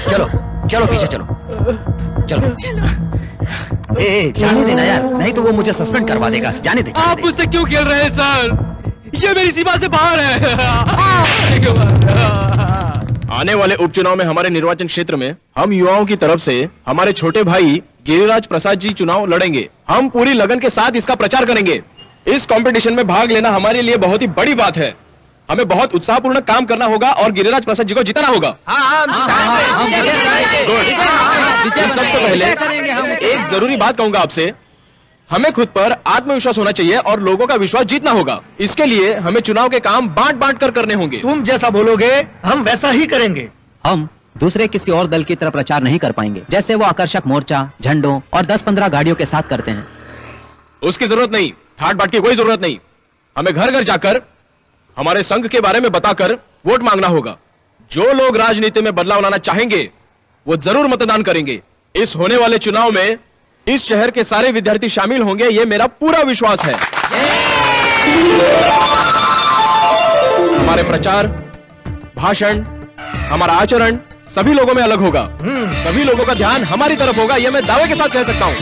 चलो चलो पीछे चलो, चलो चलो। ए, जाने देना यार, नहीं तो वो मुझे सस्पेंड करवा देगा। जाने दे, आप मुझसे क्यों खेल रहे हैं सर? ये मेरी सीमा से बाहर है। आने वाले उपचुनाव में हमारे निर्वाचन क्षेत्र में हम युवाओं की तरफ से हमारे छोटे भाई गिरिराज प्रसाद जी चुनाव लड़ेंगे। हम पूरी लगन के साथ इसका प्रचार करेंगे। इस कंपटीशन में भाग लेना हमारे लिए बहुत ही बड़ी बात है। हमें बहुत उत्साहपूर्ण काम करना होगा और गिरिराज प्रसाद जी को जिताना होगा। सबसे पहले एक जरूरी बात कहूंगा आपसे, हमें खुद पर आत्मविश्वास होना चाहिए और लोगों का विश्वास जीतना होगा। इसके लिए हमें चुनाव के काम बांट बांट कर करने होंगे। तुम जैसा बोलोगे हम वैसा ही करेंगे। हम दूसरे किसी और दल की तरफ प्रचार नहीं कर पाएंगे, जैसे वो आकर्षक मोर्चा, झंडों और 10-15 गाड़ियों के साथ करते हैं। उसकी जरूरत नहीं, ठाट बाट की कोई जरूरत नहीं। हमें घर घर जाकर हमारे संघ के बारे में बताकर वोट मांगना होगा। जो लोग राजनीति में बदलाव लाना चाहेंगे वो जरूर मतदान करेंगे। इस होने वाले चुनाव में इस शहर के सारे विद्यार्थी शामिल होंगे, ये मेरा पूरा विश्वास है। हमारे प्रचार, भाषण, हमारा आचरण सभी लोगों में अलग होगा। सभी लोगों का ध्यान हमारी तरफ होगा, यह मैं दावे के साथ कह सकता हूं।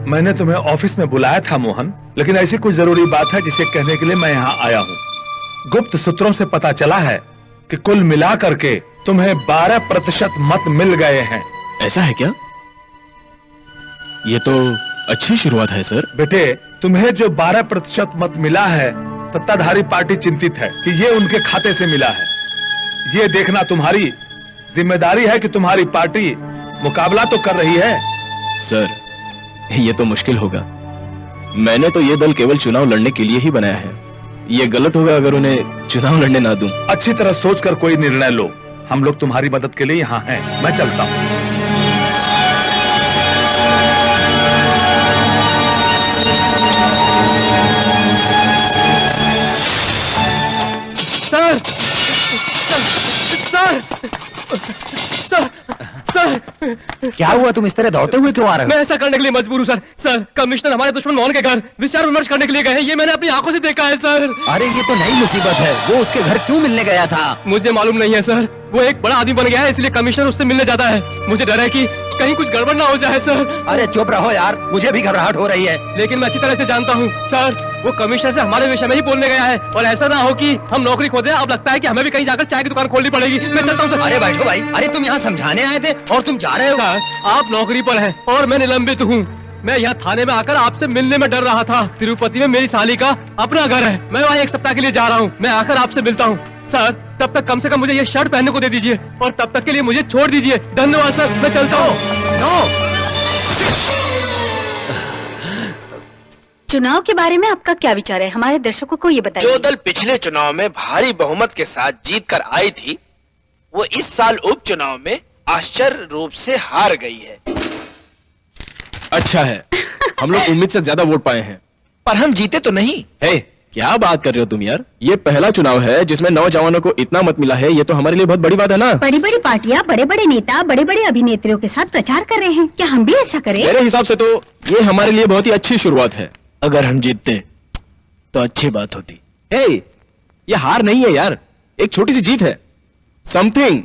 मैंने तुम्हें ऑफिस में बुलाया था मोहन, लेकिन ऐसी कोई जरूरी बात है जिसे कहने के लिए मैं यहाँ आया हूँ। गुप्त सूत्रों से पता चला है कि कुल मिलाकर के तुम्हें 12% मत मिल गए हैं। ऐसा है क्या? ये तो अच्छी शुरुआत है सर। बेटे, तुम्हें जो 12% मत मिला है, सत्ताधारी पार्टी चिंतित है कि ये उनके खाते से मिला है। ये देखना तुम्हारी जिम्मेदारी है कि तुम्हारी पार्टी मुकाबला तो कर रही है। सर, ये तो मुश्किल होगा। मैंने तो ये दल केवल चुनाव लड़ने के लिए ही बनाया है। ये गलत होगा अगर उन्हें चुनाव लड़ने ना दूं। अच्छी तरह सोचकर कोई निर्णय लो। हम लोग तुम्हारी मदद के लिए यहाँ हैं। मैं चलता हूँ। सर, सर, सर, सर, क्या हुआ? तुम इस तरह दौड़ते हुए क्यों आ रहे हो? मैं ऐसा करने के लिए मजबूर हूँ सर। सर, कमिश्नर हमारे दुश्मन मोहन के घर विचार विमर्श करने के लिए गए हैं। ये मैंने अपनी आंखों से देखा है सर। अरे ये तो नई मुसीबत है। वो उसके घर क्यों मिलने गया था? मुझे मालूम नहीं है सर। वो एक बड़ा आदमी बन गया है, इसलिए कमिश्नर उससे मिलने जाता है। मुझे डर है कि कहीं कुछ गड़बड़ ना हो जाए सर। अरे चुप रहो यार, मुझे भी घबराहट हो रही है। लेकिन मैं अच्छी तरह से जानता हूँ सर, वो कमिश्नर से हमारे विषय में ही बोलने गया है। और ऐसा ना हो कि हम नौकरी खो दें। अब लगता है कि हमें भी कहीं जाकर चाय की दुकान खोलनी पड़ेगी। मैं चलता हूँ सर। अरे बैठो भाई। अरे तुम यहाँ समझाने आए थे और तुम जा रहे हो? सर, आप नौकरी पर हैं और मैं निलंबित हूँ। मैं यहाँ थाने में आकर आपसे मिलने में डर रहा था। तिरुपति में मेरी साली का अपना घर है। मैं वहाँ 1 सप्ताह के लिए जा रहा हूँ। मैं आकर आपसे मिलता हूँ सर। तब तक कम से कम मुझे ये शर्ट पहनने को दे दीजिए और तब तक के लिए मुझे छोड़ दीजिए। धन्यवाद सर, मैं चलता हूँ। चुनाव के बारे में आपका क्या विचार है? हमारे दर्शकों को ये बताइए। जो दल पिछले चुनाव में भारी बहुमत के साथ जीत कर आई थी, वो इस साल उपचुनाव में आश्चर्य रूप से हार गई है। अच्छा है, हम लोग उम्मीद से ज्यादा वोट पाए हैं, पर हम जीते तो नहीं। हे, क्या बात कर रहे हो तुम यार? ये पहला चुनाव है जिसमें नौजवानों को इतना मत मिला है। ये तो हमारे लिए बहुत बड़ी बात है ना। बड़ी बड़ी पार्टियां, बड़े बड़े नेता, बड़े बड़े अभिनेत्रियों के साथ प्रचार कर रहे हैं। क्या हम भी ऐसा करें? मेरे हिसाब से तो ये हमारे लिए बहुत ही अच्छी शुरुआत है। अगर हम जीतते तो अच्छी बात होती। हे, ये हार नहीं है यार, एक छोटी सी जीत है। Something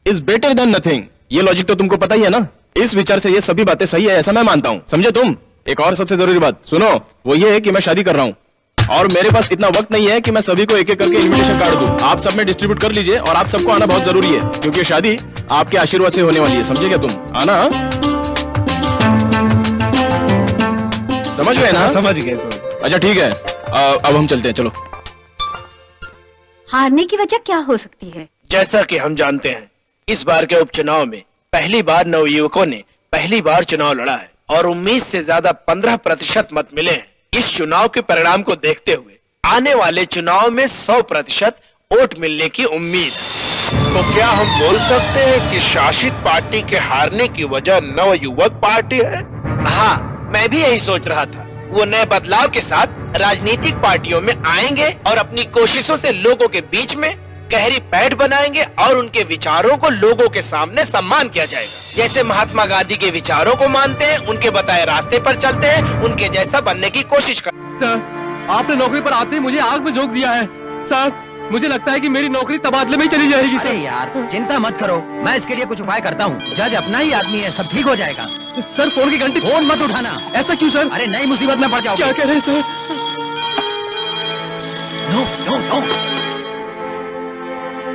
is better than nothing. ये लॉजिक तो तुमको पता ही है ना। इस विचार से ये सभी बातें सही है, ऐसा मैं मानता हूँ। समझे तुम? एक और सबसे जरूरी बात सुनो, वो ये है कि मैं शादी कर रहा हूँ और मेरे पास इतना वक्त नहीं है कि मैं सभी को एक एक करके इनविटेशन कार्ड दूं। आप सब में डिस्ट्रीब्यूट कर लीजिए और आप सबको आना बहुत जरूरी है, क्योंकि शादी आपके आशीर्वाद से होने वाली है। समझे क्या तुम? आना। समझ गए ना? समझ गए तो। अच्छा ठीक है, अब हम चलते हैं। चलो। हारने की वजह क्या हो सकती है? जैसा कि हम जानते हैं, इस बार के उपचुनाव में पहली बार नवयुवकों ने पहली बार चुनाव लड़ा है और 19 से ज्यादा 15% मत मिले हैं। इस चुनाव के परिणाम को देखते हुए आने वाले चुनाव में 100% वोट मिलने की उम्मीद है। तो क्या हम बोल सकते हैं कि शासित पार्टी के हारने की वजह नवयुवक पार्टी है? हाँ, मैं भी यही सोच रहा था। वो नए बदलाव के साथ राजनीतिक पार्टियों में आएंगे और अपनी कोशिशों से लोगों के बीच में गहरी पैठ बनाएंगे और उनके विचारों को लोगों के सामने सम्मान किया जाएगा। जैसे महात्मा गांधी के विचारों को मानते हैं, उनके बताए रास्ते पर चलते हैं, उनके जैसा बनने की कोशिश कर। सर, आपने नौकरी पर आते ही मुझे आग में झोंक दिया है। सर, मुझे लगता है कि मेरी नौकरी तबादले में ही चली जाएगी। अरे यार, चिंता मत करो, मैं इसके लिए कुछ उपाय करता हूँ। जज अपना ही आदमी है, सब ठीक हो जाएगा। सर, फोन की घंटी। फोन मत उठाना। ऐसा क्यों सर? अरे नई मुसीबत में पड़ जाओगे। क्या कह रहे हैं sir? No no no.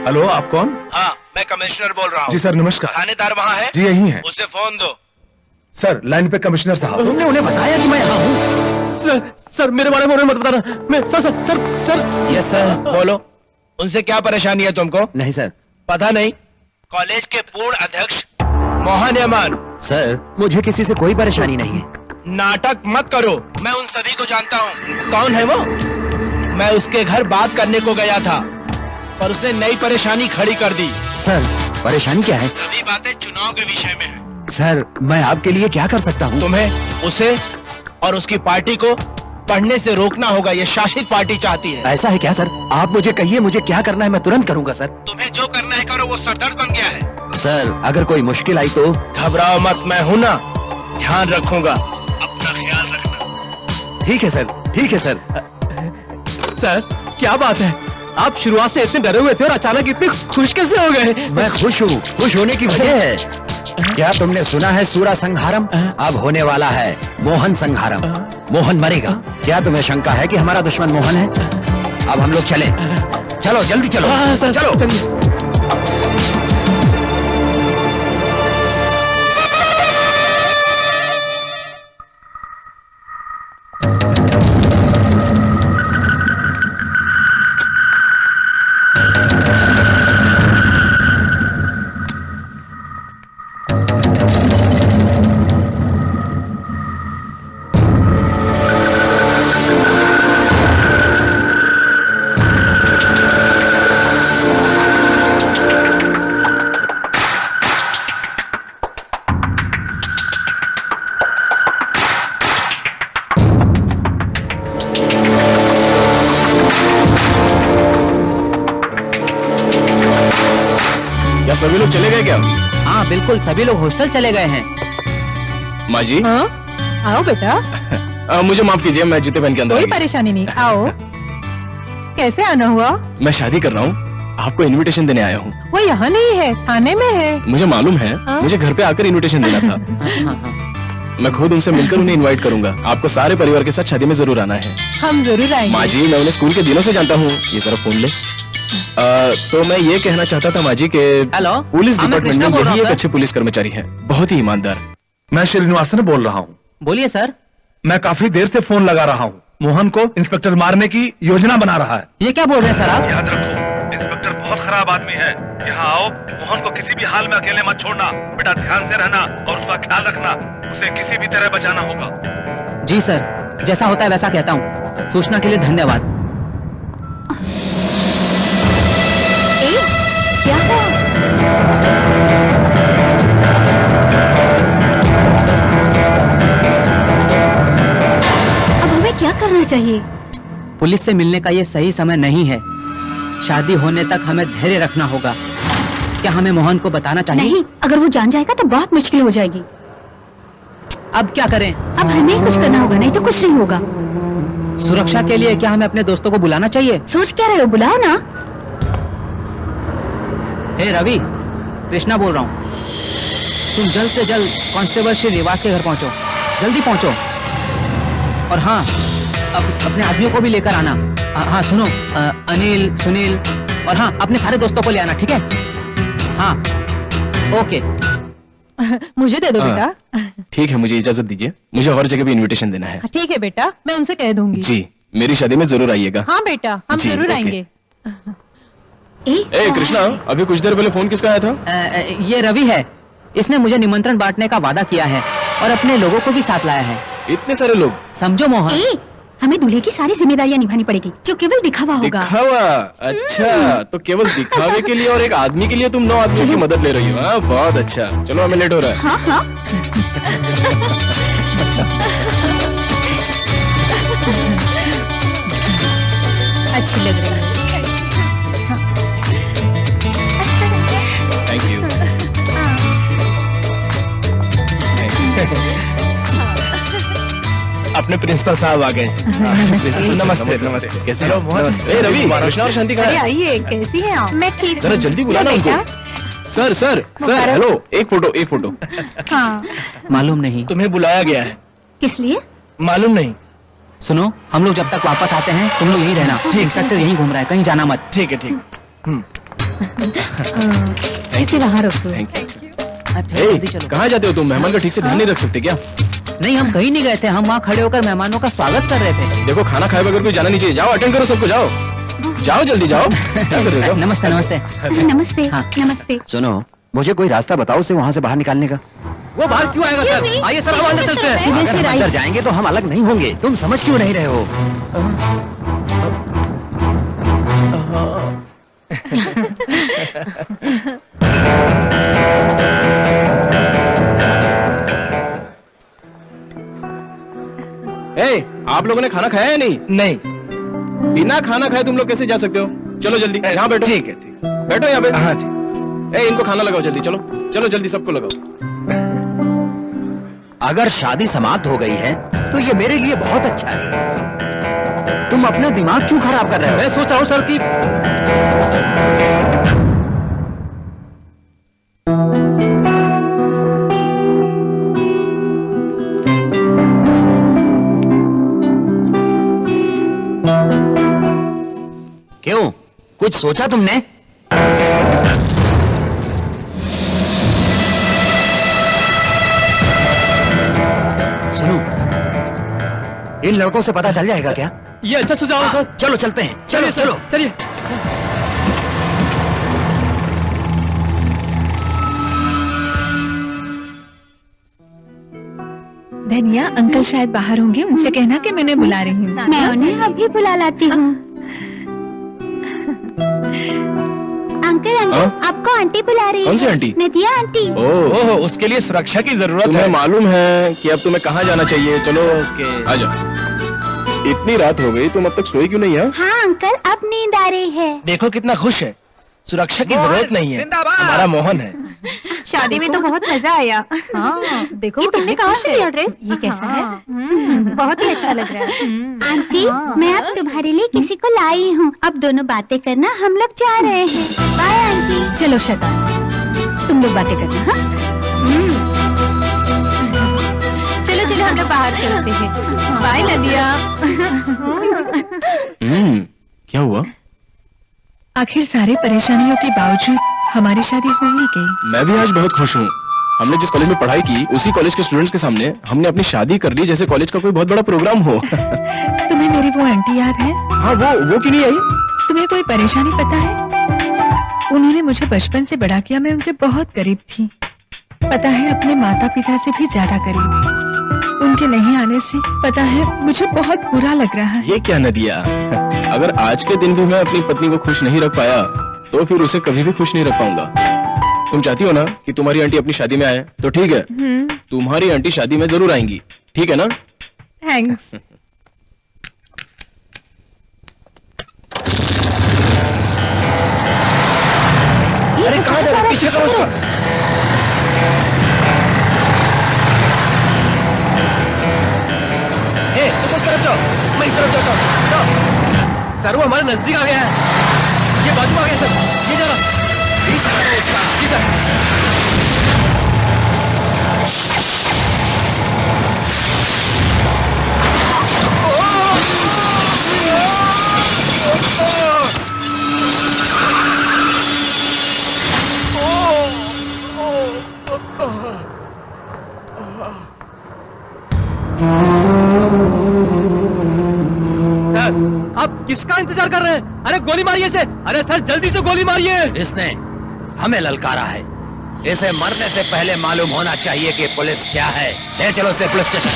Hello, आप कौन? हाँ, मैं कमिश्नर बोल रहा हूँ। जी सर, नमस्कार। थानेदार वहाँ है? जी यही है। उसे फोन दो। सर, लाइन पे कमिश्नर साहब। तुमने उन्हें बताया कि मैं यहाँ हूँ? सर, मेरे बारे में उन्हें मत बताना। मैं सर। Yes sir. बोलो, उनसे क्या परेशानी है तुमको? नहीं सर। पता नहीं? कॉलेज के पूर्ण अध्यक्ष मोहन यमान। सर, मुझे किसी से कोई परेशानी नहीं है। नाटक मत करो, मैं उन सभी को जानता हूँ। कौन है वो? मैं उसके घर बात करने को गया था, पर उसने नई परेशानी खड़ी कर दी। सर, परेशानी क्या है? सभी बातें चुनाव के विषय में है। सर, मैं आपके लिए क्या कर सकता हूँ? तुम्हें उसे और उसकी पार्टी को पढ़ने से रोकना होगा। ये शासित पार्टी चाहती है। ऐसा है क्या सर? आप मुझे कहिए, मुझे क्या करना है, मैं तुरंत करूंगा सर। तुम्हें जो करना है करो, वो सरदर्द बन गया है। सर, अगर कोई मुश्किल आई तो? घबराओ मत, मैं हूं ना, ध्यान रखूंगा। अपना ख्याल रखना। ठीक है सर, ठीक है सर। सर, क्या बात है, आप शुरुआत से इतने डरे हुए थे और अचानक इतने खुश कैसे हो गए? मैं खुश हूँ। खुश होने की वजह है, क्या तुमने सुना है सूरा संहारम? अब होने वाला है मोहन संहारम। मोहन मरेगा। क्या तुम्हें शंका है कि हमारा दुश्मन मोहन है? अब हम लोग चले। चलो जल्दी चलो। सर, चलो चलिए। सभी लोग चले गए क्या? हाँ बिल्कुल, सभी लोग हॉस्टल चले गए हैं। माँ जी। हाँ? आओ बेटा। मुझे माफ कीजिए, मैं जूते पहन के अंदर कोई आ गया। परेशानी नहीं, आओ। कैसे आना हुआ? मैं शादी कर रहा हूँ, आपको इनविटेशन देने आया हूँ। वो यहाँ नहीं है, थाने में है। मुझे मालूम है, हाँ? मुझे घर पे आकर इनविटेशन देना था। मैं खुद उनसे मिलकर उन्हें इनवाइट करूंगा। आपको सारे परिवार के साथ शादी में जरूर आना है। हम जरूर आएंगे। माँ जी, मैं उन्हें स्कूल के दिनों से जानता हूँ। ये जरा फोन ले। तो मैं ये कहना चाहता था माँ जी के पुलिस डिपार्टमेंट में यही एक अच्छे पुलिस कर्मचारी है, बहुत ही ईमानदार। मैं श्रीनिवासन बोल रहा हूँ। बोलिए सर। मैं काफी देर से फोन लगा रहा हूँ। मोहन को इंस्पेक्टर मारने की योजना बना रहा है। ये क्या बोल रहे हैं सर आप? याद रखो, इंस्पेक्टर बहुत खराब आदमी है। यहाँ आओ, मोहन को किसी भी हाल में अकेले मत छोड़ना। बेटा ध्यान से रहना और उसका ख्याल रखना। उसे किसी भी तरह बचाना होगा। जी सर, जैसा होता है वैसा कहता हूँ। सूचना के लिए धन्यवाद। क्या हुआ? अब हमें क्या करना चाहिए? पुलिस से मिलने का ये सही समय नहीं है। शादी होने तक हमें धैर्य रखना होगा। क्या हमें मोहन को बताना चाहिए? नहीं, अगर वो जान जाएगा तो बहुत मुश्किल हो जाएगी। अब क्या करें? अब हमें ही कुछ करना होगा, नहीं तो कुछ नहीं होगा। सुरक्षा के लिए क्या हमें अपने दोस्तों को बुलाना चाहिए? सोच क्या रहे हो, बुलाओ ना। हे रवि, कृष्णा बोल रहा हूँ। तुम जल्द से जल्द कांस्टेबल श्री निवास के घर पहुंचो। जल्दी पहुंचो। और हाँ, अपने आदमियों को भी लेकर आना। हाँ सुनो, अनिल, सुनील और हाँ अपने सारे दोस्तों को ले आना, ठीक है? हाँ ओके। मुझे दे दो बेटा। ठीक है, मुझे इजाजत दीजिए। मुझे और जगह भी इनविटेशन देना है। ठीक है बेटा, मैं उनसे कह दूंगी। जी, मेरी शादी में जरूर आइएगा। हाँ बेटा, हम जी, जरूर ओके। आएंगे। ए कृष्णा, अभी कुछ देर पहले फोन किसका आया था? ये रवि है। इसने मुझे निमंत्रण बांटने का वादा किया है और अपने लोगों को भी साथ लाया है। इतने सारे लोग? समझो मोहन, हमें दूल्हे की सारी जिम्मेदारियां निभानी पड़ेगी, जो केवल दिखावा होगा। दिखावा? अच्छा, तो केवल दिखावे के लिए और एक आदमी के लिए तुम 9 आदमियों की मदद ले रही हो। हाँ, बहुत अच्छा। चलो, हमें लेट हो रहा है। हाँ हाँ। अच्छी लग रही है। अपने प्रिंसिपल साहब आ गए। नमस्ते नमस्ते। कैसे हो? ए रवि, कृष्णा और शांति कहाँ अरे है? आइए, कैसी हैं आप? मैं ठीक जरा जल्दी बुलाना उनको। सर सर सर, हेलो, एक फोटो। हाँ। मालूम नहीं। तुम्हें बुलाया गया है। किस लिए? मालूम नहीं। सुनो, हम लोग जब तक वापस आते हैं तुम लोग यहीं रहना। ठीक, इंस्पेक्टर यहीं घूम रहा है, कहीं जाना मत। ठीक है ठीक। इसे वहाँ रखो। कहाँ जाते हो तुम? मेहमान का ठीक से ध्यान नहीं रख सकते क्या? नहीं, हम कहीं नहीं गए थे, हम वहाँ खड़े होकर मेहमानों का स्वागत कर रहे थे। देखो, खाना खाए बगैर कोई जाना नहीं चाहिए। जाओ, अटेंड करो सबको, जाओ जाओ, जल्दी जाओ। क्या कर रहे हो? नमस्ते नमस्ते। नमस्ते। हाँ। नमस्ते। सुनो, मुझे कोई रास्ता बताओ उसे वहाँ से बाहर निकालने का। वो बाहर क्यों आएगा सर? आइए सर, हम अंदर चलते हैं। सीधे से अगर हम अंदर जाएंगे तो हम अलग नहीं होंगे। तुम समझ क्यों नहीं रहे हो? ए, आप लोगों ने खाना खाया या नहीं? नहीं। बिना खाना खाए तुम लोग कैसे जा सकते हो? चलो जल्दी, यहाँ बैठो। ठीक है ठीक। बैठो यहाँ पे। हाँ ठीक। ए, इनको खाना लगाओ जल्दी, चलो चलो जल्दी सबको लगाओ। अगर शादी समाप्त हो गई है तो ये मेरे लिए बहुत अच्छा है। तुम अपना दिमाग क्यों खराब कर रहे हो? मैं सोच रहा हूँ सर कि क्यों, कुछ सोचा तुमने? सुनो, इन लड़कों से पता चल जाएगा क्या? ये अच्छा सुझाव है सर। चलो चलते हैं। चलो सर, चलो चलिए। धनिया, अंकल शायद बाहर होंगे, उनसे कहना कि मैं उन्हें बुला रही हूँ। मैं उन्हें अभी बुला लाती हूँ। अंकल हाँ? आपको आंटी बुला रही है। कौन सी आंटी? नदिया आंटी। ओह, उसके लिए सुरक्षा की जरूरत तुम्हें है। मालूम है कि अब तुम्हें कहाँ जाना चाहिए। चलो आ जाओ। इतनी रात हो गई, तुम अब तक सोई क्यों नहीं है? हाँ अंकल, अब नींद आ रही है। देखो कितना खुश है। सुरक्षा की जरूरत नहीं है, हमारा मोहन है। शादी में तो बहुत मजा आया। हाँ, देखो ये तुमने कहाँ से लिया ड्रेस? ये कैसा है? बहुत ही अच्छा लग रहा है। आंटी, मैं अब तुम्हारे लिए किसी को लाई हूँ। अब दोनों बातें करना, हम लोग जा रहे हैं। Bye aunty. चलो शता, तुम लोग बातें करना। हाँ, चलो चलो, हम लोग बाहर चलते हैं। बाय नदिया। क्या हुआ? आखिर सारे परेशानियों के बावजूद हमारी शादी हो ही गई। मैं भी आज बहुत खुश हूँ। हमने जिस कॉलेज में पढ़ाई की, उसी कॉलेज के स्टूडेंट्स के सामने हमने अपनी शादी कर ली, जैसे कॉलेज का कोई बहुत बड़ा प्रोग्राम हो। तुम्हें मेरी वो आंटी याद है? हाँ, वो क्यों नहीं आई? तुम्हें कोई परेशानी पता है? उन्होंने मुझे बचपन से बड़ा किया, मैं उनके बहुत करीब थी। पता है, अपने माता पिता से भी ज्यादा करीब। उनके नहीं आने से पता है मुझे बहुत बुरा लग रहा है। ये क्या नदिया, अगर आज के दिन भी मैं अपनी पत्नी को खुश नहीं रख पाया तो फिर उसे कभी भी खुश नहीं रख पाऊंगा। तुम चाहती हो ना कि तुम्हारी आंटी अपनी शादी में आए, तो ठीक है, तुम्हारी आंटी शादी में जरूर आएंगी, ठीक है ना? थैंक्स। अरे कहाँ जा रहा है? पीछे करो उसको। तुम उस तरफ जाओ, मैं इस तरफ जाता हूँ। जाओ। सर, वो हमारे नजदीक आ गया है। ये बाजू आ गया सर, ये जा रहा। पीछे करो उसका। जी सर। सर, आप किसका इंतजार कर रहे हैं? अरे गोली मारिए इसे। अरे सर, जल्दी से गोली मारिए। इसने हमें ललकारा है। इसे मरने से पहले मालूम होना चाहिए कि पुलिस क्या है। ले चलो इसे पुलिस स्टेशन।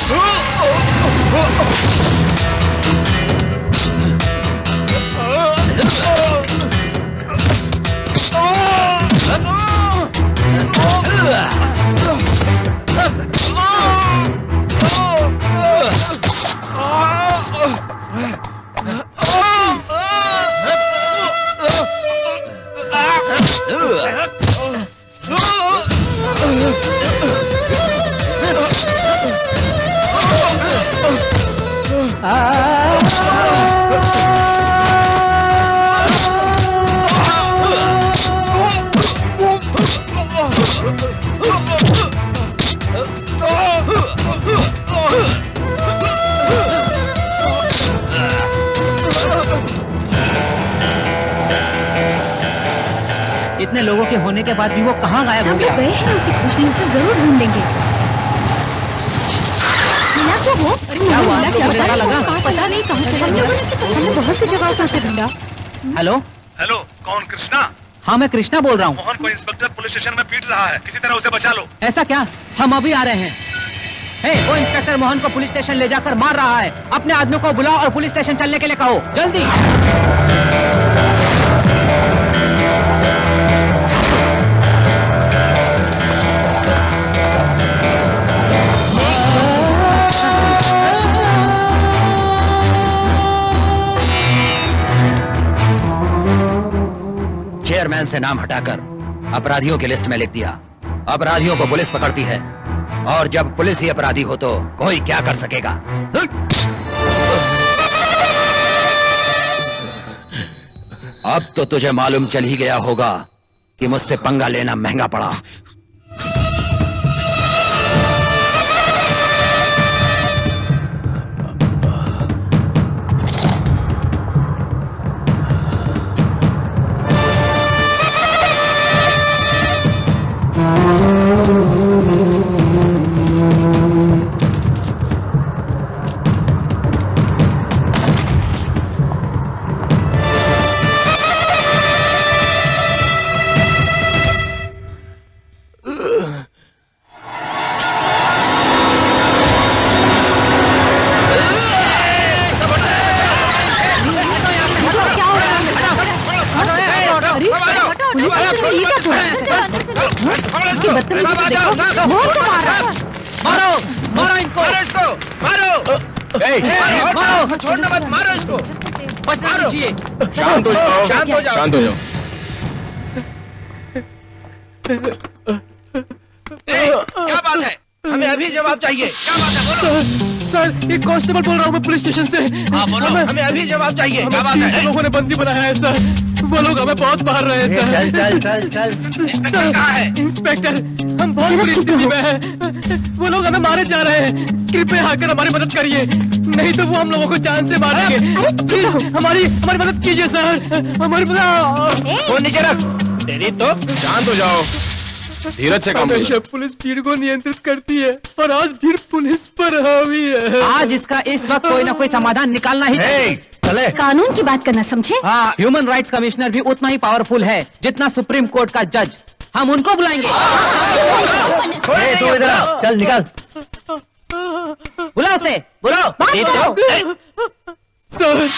इतने लोगों के होने के बाद भी वो कहाँ गायब हो सब गया? लोग गए हैं उसे खोजने, उसे जरूर ढूंढ लेंगे। मिला क्या वो? क्या हुआ? मिला क्या? पता लगा? पता नहीं कहाँ चला गया। हमने बहुत सी जगहों पर उसे ढूंढा। हेलो हेलो, कौन? कृष्णा? हाँ मैं कृष्णा बोल रहा हूँ। मोहन को इंस्पेक्टर पुलिस स्टेशन में पीट रहा है, किसी तरह उसे बचा लो। ऐसा क्या? हम अभी आ रहे हैं। हे, वो इंस्पेक्टर मोहन को पुलिस स्टेशन ले जाकर मार रहा है। अपने आदमी को बुलाओ और पुलिस स्टेशन चलने के लिए कहो, जल्दी। चेयरमैन से नाम हटाकर अपराधियों की लिस्ट में लिख दिया। अपराधियों को पुलिस पकड़ती है, और जब पुलिस ही अपराधी हो तो कोई क्या कर सकेगा? अब तो तुझे मालूम चल ही गया होगा कि मुझसे पंगा लेना महंगा पड़ा। मारो मारो इनको, मारो! मारो! छोड़ना मत, मारो इसको! बचना नहीं चाहिए। शांत हो जाओ, शांत हो जाओ। शांत हो जाओ। क्या बात है? हमें अभी जवाब चाहिए। क्या बात है? बोलो। सर, ये कांस्टेबल बोल रहा हूँ मैं पुलिस स्टेशन से। हाँ बोलो, हमें अभी जवाब चाहिए। क्या बात है? लोगों ने बंदी बनाया है सर। वो लोग हमें बहुत मार रहे हैं सर। चल चल चल चल। इंस्पेक्टर कहाँ है? इंस्पेक्टर, हम बहुत बुरी स्थिति में हैं। वो लोग हमें मारे जा रहे हैं। कृपया आकर हमारी मदद करिए, नहीं तो वो हम लोगों को जान से मार देंगे। प्लीज हमारी मदद कीजिए सर, हमारी मदद। फोन नीचे रख। तेरी तो शांत हो जाओ, धीरज से काम लो। पुलिस भीड़ को नियंत्रित करती है और आज भीड़ पुलिस पर हावी है। आज इसका इस वक्त कोई ना कोई समाधान निकालना ही चाहिए। चले। कानून की बात करना समझे? हाँ, ह्यूमन राइट्स कमिश्नर भी उतना ही पावरफुल है जितना सुप्रीम कोर्ट का जज। हम उनको बुलाएंगे। तू इधर आ, चल निकल। बुलाओ उसे, बुलाओ। सर,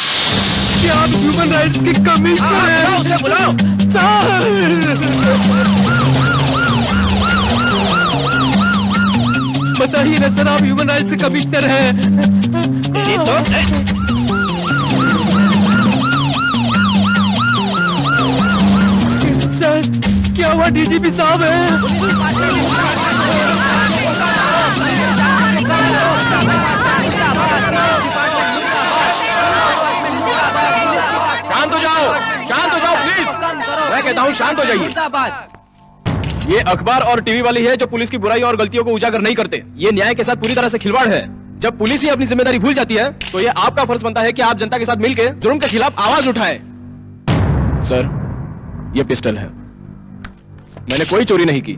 क्या आप ह्यूमन राइट्स के कमिश्नर हैं? बुलाओ उसे, बुलाओ। सर, बताइए ना सर, आप ह्यूमन राइट्स के कमिश्नर हैं। तेरी तो सर, क्या हुआ? डीजीपी साहब है। शांत हो जाओ, शांत हो जाओ प्लीज। मैं कहता हूँ शांत हो जाइए। ये अखबार और टीवी वाली है जो पुलिस की बुराई और गलतियों को उजागर नहीं करते। ये न्याय के साथ पूरी तरह से खिलवाड़ है। जब पुलिस ही अपनी जिम्मेदारी भूल जाती है तो ये आपका फर्ज बनता है कि आप जनता के साथ मिलकर जुर्म के खिलाफ आवाज उठाएं। सर, ये पिस्टल है। मैंने कोई चोरी नहीं की,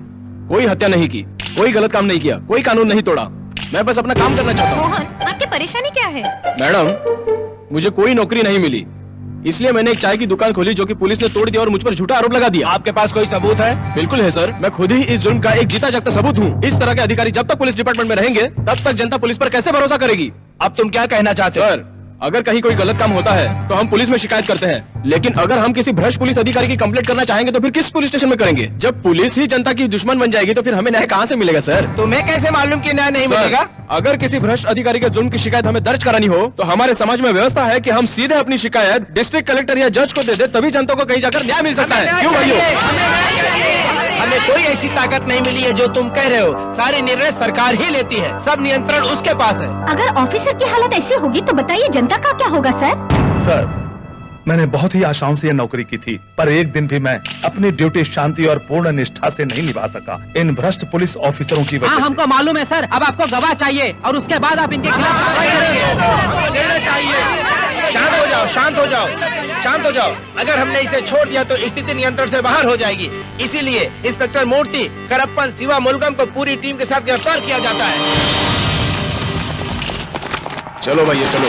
कोई हत्या नहीं की, कोई गलत काम नहीं किया, कोई कानून नहीं तोड़ा। मैं बस अपना काम करना चाहता हूँ। मोहन, आपकी परेशानी क्या है? मैडम, मुझे कोई नौकरी नहीं मिली, इसलिए मैंने एक चाय की दुकान खोली जो कि पुलिस ने तोड़ दिया और मुझ पर झूठा आरोप लगा दिया। आपके पास कोई सबूत है? बिल्कुल है सर, मैं खुद ही इस जुर्म का एक जीता जागता सबूत हूँ। इस तरह के अधिकारी जब तक पुलिस डिपार्टमेंट में रहेंगे तब तक जनता पुलिस पर कैसे भरोसा करेगी? अब तुम क्या कहना चाहते हो? सर, अगर कहीं कोई गलत काम होता है तो हम पुलिस में शिकायत करते हैं, लेकिन अगर हम किसी भ्रष्ट पुलिस अधिकारी की कंप्लेंट करना चाहेंगे तो फिर किस पुलिस स्टेशन में करेंगे? जब पुलिस ही जनता की दुश्मन बन जाएगी तो फिर हमें न्याय कहाँ से मिलेगा सर? तुम्हें कैसे मालूम कि न्याय नहीं सर, मिलेगा? अगर किसी भ्रष्ट अधिकारी के जुर्म की शिकायत हमें दर्ज करानी हो तो हमारे समाज में व्यवस्था है कि हम सीधे अपनी शिकायत डिस्ट्रिक्ट कलेक्टर या जज को दे दे, तभी जनता को कहीं जाकर न्याय मिल सकता है। क्यों भाइयों? हमें कोई ऐसी ताकत नहीं मिली है जो तुम कह रहे हो। सारे निर्णय सरकार ही लेती है, सब नियंत्रण उसके पास है। अगर ऑफिसर की हालत ऐसी होगी तो बताइए जनता का क्या होगा सर? सर, मैंने बहुत ही आशाओं से यह नौकरी की थी, पर एक दिन भी मैं अपनी ड्यूटी शांति और पूर्ण निष्ठा से नहीं निभा सका इन भ्रष्ट पुलिस ऑफिसरों की वजह हाँ, से। हमको मालूम है सर। अब आपको गवाह चाहिए और उसके बाद आप इनके खिलाफ कार्रवाई करेंगे। चाहिए शांत हो जाओ, शांत हो जाओ, शांत हो जाओ। अगर हमने इसे छोड़ दिया तो स्थिति नियंत्रण से बाहर हो जाएगी। इसीलिए इंस्पेक्टर मूर्ति, करप्पन, शिवा मुलगम को पूरी टीम के साथ गिरफ्तार किया जाता है। चलो भैया चलो।